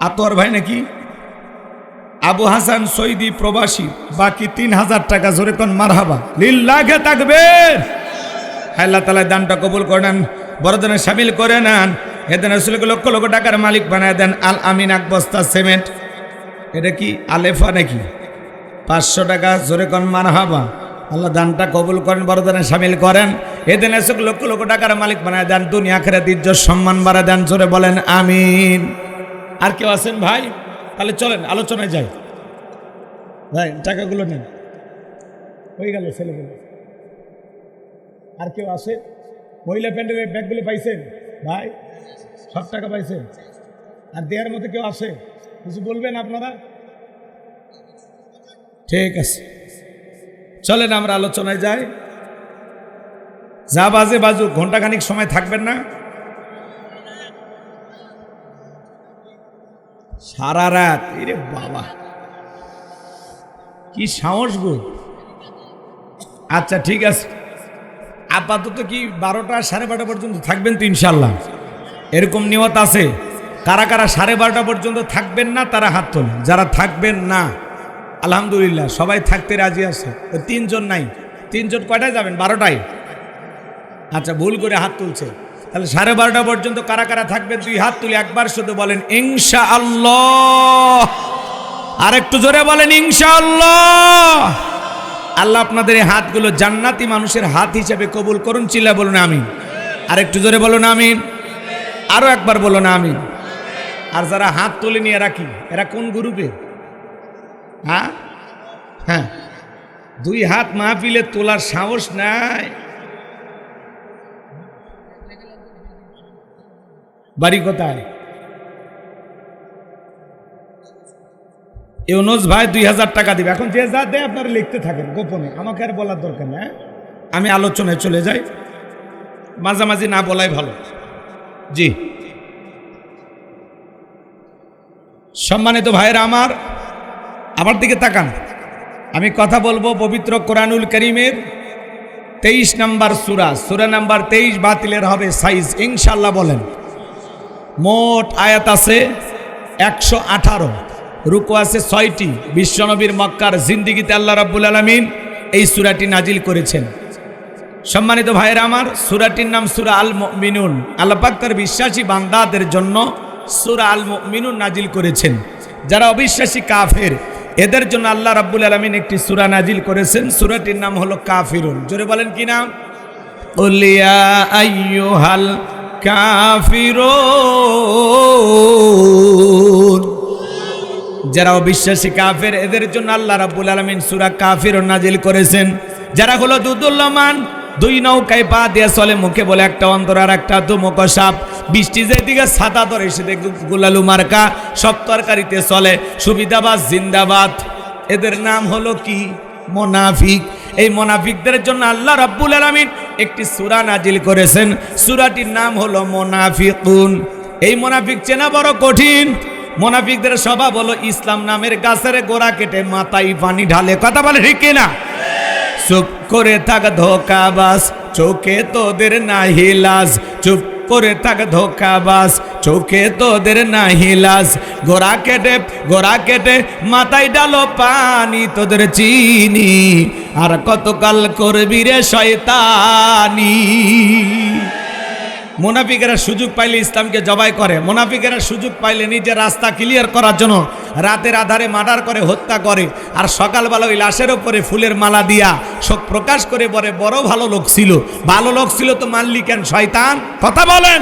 আতোয়ার ভাই নাকি? আবু হাসান সৈদি প্রবাসী, বাকি 3000 টাকা জোরে কোন মারহাবা। লিল্লাহি তাকবীর। আল্লাহ তাআলা দানটা কবুল করে নেন, বড়দানে শামিল করে নেন। এদিন রাসূলকে লক্ষ লক্ষ টাকার মালিক বানায় দেন। আল আমিন 1 বস্তা সিমেন্ট। এটা কি আলেফা নাকি? 500 টাকা জোরে কোন মারহাবা। আল্লাহ দানটা কবুল করেন, বড়দানে শামিল করেন। এদিন রাসূলকে লক্ষ লক্ষ টাকার মালিক বানায় দেন, দুনিয়া আখিরাত ইজ্জত সম্মান বাড়ায় দেন। জোরে বলেন আমিন। আর কেউ আছেন ভাই? তাহলে চলেন আলোচনায় যাই। ভাই টাকাগুলো নেন, হয়ে গেল ছেলেগুলো। আর কেউ আসে? মহিলা প্যান্ডেলের ব্যাগগুলো পাইছেন ভাই? সব টাকা পাইছেন? আর দেওয়ার মতো কেউ আসে? কিছু বলবেন আপনারা? ঠিক আছে, চলেন আমরা আলোচনায় যাই। যা বাজে বাজু, ঘন্টাখানিক সময় থাকবেন না? সারা রাত? এরে বাবা, কি সাহস গো। আচ্ছা ঠিক আছে, আপাতত কি 12টা 12:30 পর্যন্ত থাকবেন তো ইনশাল্লাহ? এরকম নিয়ত আছে? কারা কারা 12:30 পর্যন্ত থাকবেন না তারা হাত তোলেন। যারা থাকবেন না, আলহামদুলিল্লাহ সবাই থাকতে রাজি আছে। 3 জন নাই। 3 জন কয়টায় যাবেন? 12টায়। আচ্ছা, ভুল করে হাত তুলছে। তাহলে 12:30 পর্যন্ত কারা কারা থাকবেন 2 হাত তুলে একবার শুধু বলেন ইনশাআল্লাহ। আর একটু জোরে বলেন ইনশাআল্লাহ। আল্লাহ আপনাদের এই হাতগুলো জান্নাতি মানুষের হাত হিসেবে কবুল করুন। চিল্লা বলুন আমিন। আর একটু জোরে বলুন আমিন। আরো একবার বলুন আমিন। আর যারা হাত তুলে নিয়ে রাখি, এরা কোন গ্রুপে? হ্যাঁ হ্যাঁ, 2 হাত মাহফিলে তোলার সাহস নাই। বাড়ি কোথায়? ইউনুস ভাই 2000 টাকা দিবে। এখন যে যা দেয় আপনারা লিখতে থাকেন গোপনে, আমাকে আর বলার দরকার নেই। আমি আলোচনায় চলে যাই, মাঝামাঝি না বলাই ভালো। জি, সম্মানিত ভাইয়েরা আমার দিকে তাকান। আমি কথা বলবো পবিত্র কোরআনুল কারীমের 23 নম্বর সূরা নাম্বার 23 বাতিলের হবে সাইজ ইনশাআল্লাহ বলেন। মোট আয়াত আছে 118, রুকু আছে 6টি। বিশ্বনবীর মক্কার জিন্দেগিতে আল্লাহ রাব্বুল আলামিন এই সূরাটি নাজিল করেছেন। সম্মানিত ভাইয়েরা আমার, সূরাটির নাম সূরা আল মুমিনুন। আল্লাহ পাক তার বিশ্বাসী বান্দাদের জন্য সূরা আল মুমিনুন নাজিল করেছেন। যারা অবিশ্বাসী কাফের এদের জন্য আল্লাহ রাব্বুল আলামিন একটি সূরা নাজিল করেছেন। সূরাটির নাম হলো কাফিরুন। জোরে বলেন কি নাম? কুল ইয়া আইয়ুহাল কাফিরুন। যারা অবিশ্বাসী কাফের এদের জন্য আল্লাহ রাব্বুল আলামিন সূরা কাফিরুন নাজিল করেছেন। যারা হলো দুদুল্যমান, দুই নৌকায় পা দিয়ে চলে, মুখে বলে একটা অন্তর আর একটা দুমুখ সাপ, বৃষ্টি যেদিকে ছাতা ধরে সেদিকে গুলালু মার্কা, সব তরকারিতে চলে, সুবিধাবাদ জিন্দাবাদ। এদের নাম হলো কি? মুনাফিক। এই মুনাফিকদের জন্য আল্লাহ রাব্বুল আলামিন একটি সূরা নাজিল করেছেন। সূরাটির নাম হলো মুনাফিকুন। এই মুনাফিক চেনা বড় কঠিন। মুনাফিকদের স্বভাব হলো ইসলাম নামের গাছের গোড়া কেটে মাথায় পানি ঢালে। কথা বলে ঠিক কিনা? চুপ করে থাক ধোকাবাজ, চোখে তোদের নাহি লাজ। চুপ করে থাক ধোকাবাজ, চোখে তোদের নাহি লাজ। গোড়া কেটে মাথায় ডালো পানি, তোদের চিনি আর কতকাল করবি রে শয়তানি। মুনাফিকেরা সুযোগ পাইলে ইসলামকে জবাই করে। মুনাফিকেরা সুযোগ পাইলে নিজের রাস্তা ক্লিয়ার করার জন্য রাতের আধারে মার্ডার করে, হত্যা করে, আর সকালবেলা ওই লাশের ওপরে ফুলের মালা দিয়া শোক প্রকাশ করে বলে বড় ভালো লোক ছিল। ভালো লোক ছিল তো মানলি কেন শয়তান? কথা বলেন।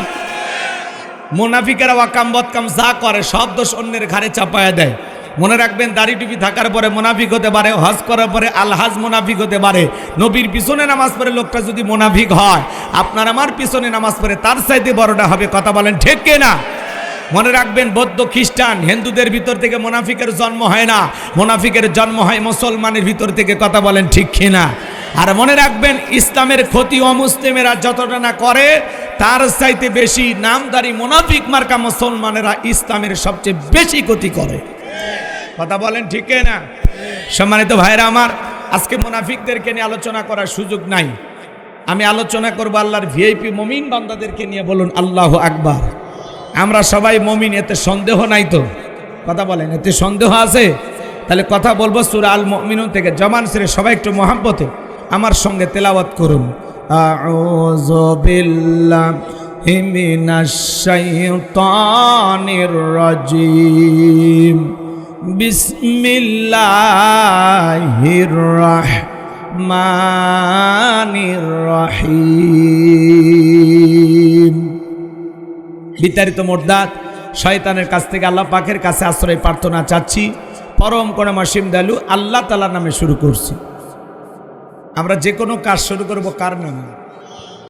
মুনাফিকেরা ওয়াকাম বদকাম যা করে সব দোষ অন্যের ঘাড়ে চাপায়া দেয়। মনে রাখবেন, দাড়ি টুপি থাকার পরে মুনাফিক হতে পারে, হজ করার পরে আলহাজ মুনাফিক হতে পারে। নবীর পিছনে নামাজ পড়ে লোকটা যদি মুনাফিক হয়, আপনার আমার পিছনে নামাজ পড়ে তার চাইতে বড়টা হবে। কথা বলেন ঠিক কিনা? মনে রাখবেন, বৌদ্ধ খ্রিস্টান হিন্দুদের ভিতর থেকে মুনাফিকের জন্ম হয় না, মুনাফিকের জন্ম হয় মুসলমানের ভিতর থেকে। কথা বলেন ঠিক কিনা? আর মনে রাখবেন, ইসলামের ক্ষতি অমুসলিমেরা যতটা না করে তার চাইতে বেশি নামদারি মুনাফিক মার্কা মুসলমানেরা ইসলামের সবচেয়ে বেশি ক্ষতি করে। কথা বলেন ঠিক না? সম্মানিত ভাইরা আমার, আজকে মুনাফিকদেরকে নিয়ে আলোচনা করার সুযোগ নাই। আমি আলোচনা করব আল্লাহর ভিআইপি মুমিন বান্দাদেরকে নিয়ে। বলুন আল্লাহু আকবার। আমরা সবাই মুমিন, এতে সন্দেহ নাই তো? কথা বলেন, এতে সন্দেহ আছে? তাহলে কথা বলবো সূরা আল মুমিনুন থেকে। জবান ছেড়ে সবাই একটু মহব্বতে আমার সঙ্গে তেলাওয়াত করুন। আউযু বিল্লাহি মিনাশ শাইতানির রাজীম। বিসমিল্লাহির রাহমানির রহিম। বিতাড়িত মোরদাদ শয়তানের কাছ থেকে আল্লাহ পাকের কাছে আশ্রয় প্রার্থনা চাচ্ছি। পরম করুণা অসীম দয়ালু আল্লাহ তাআলার নামে শুরু করছি। আমরা যে কোনো কাজ শুরু করব কার নামে?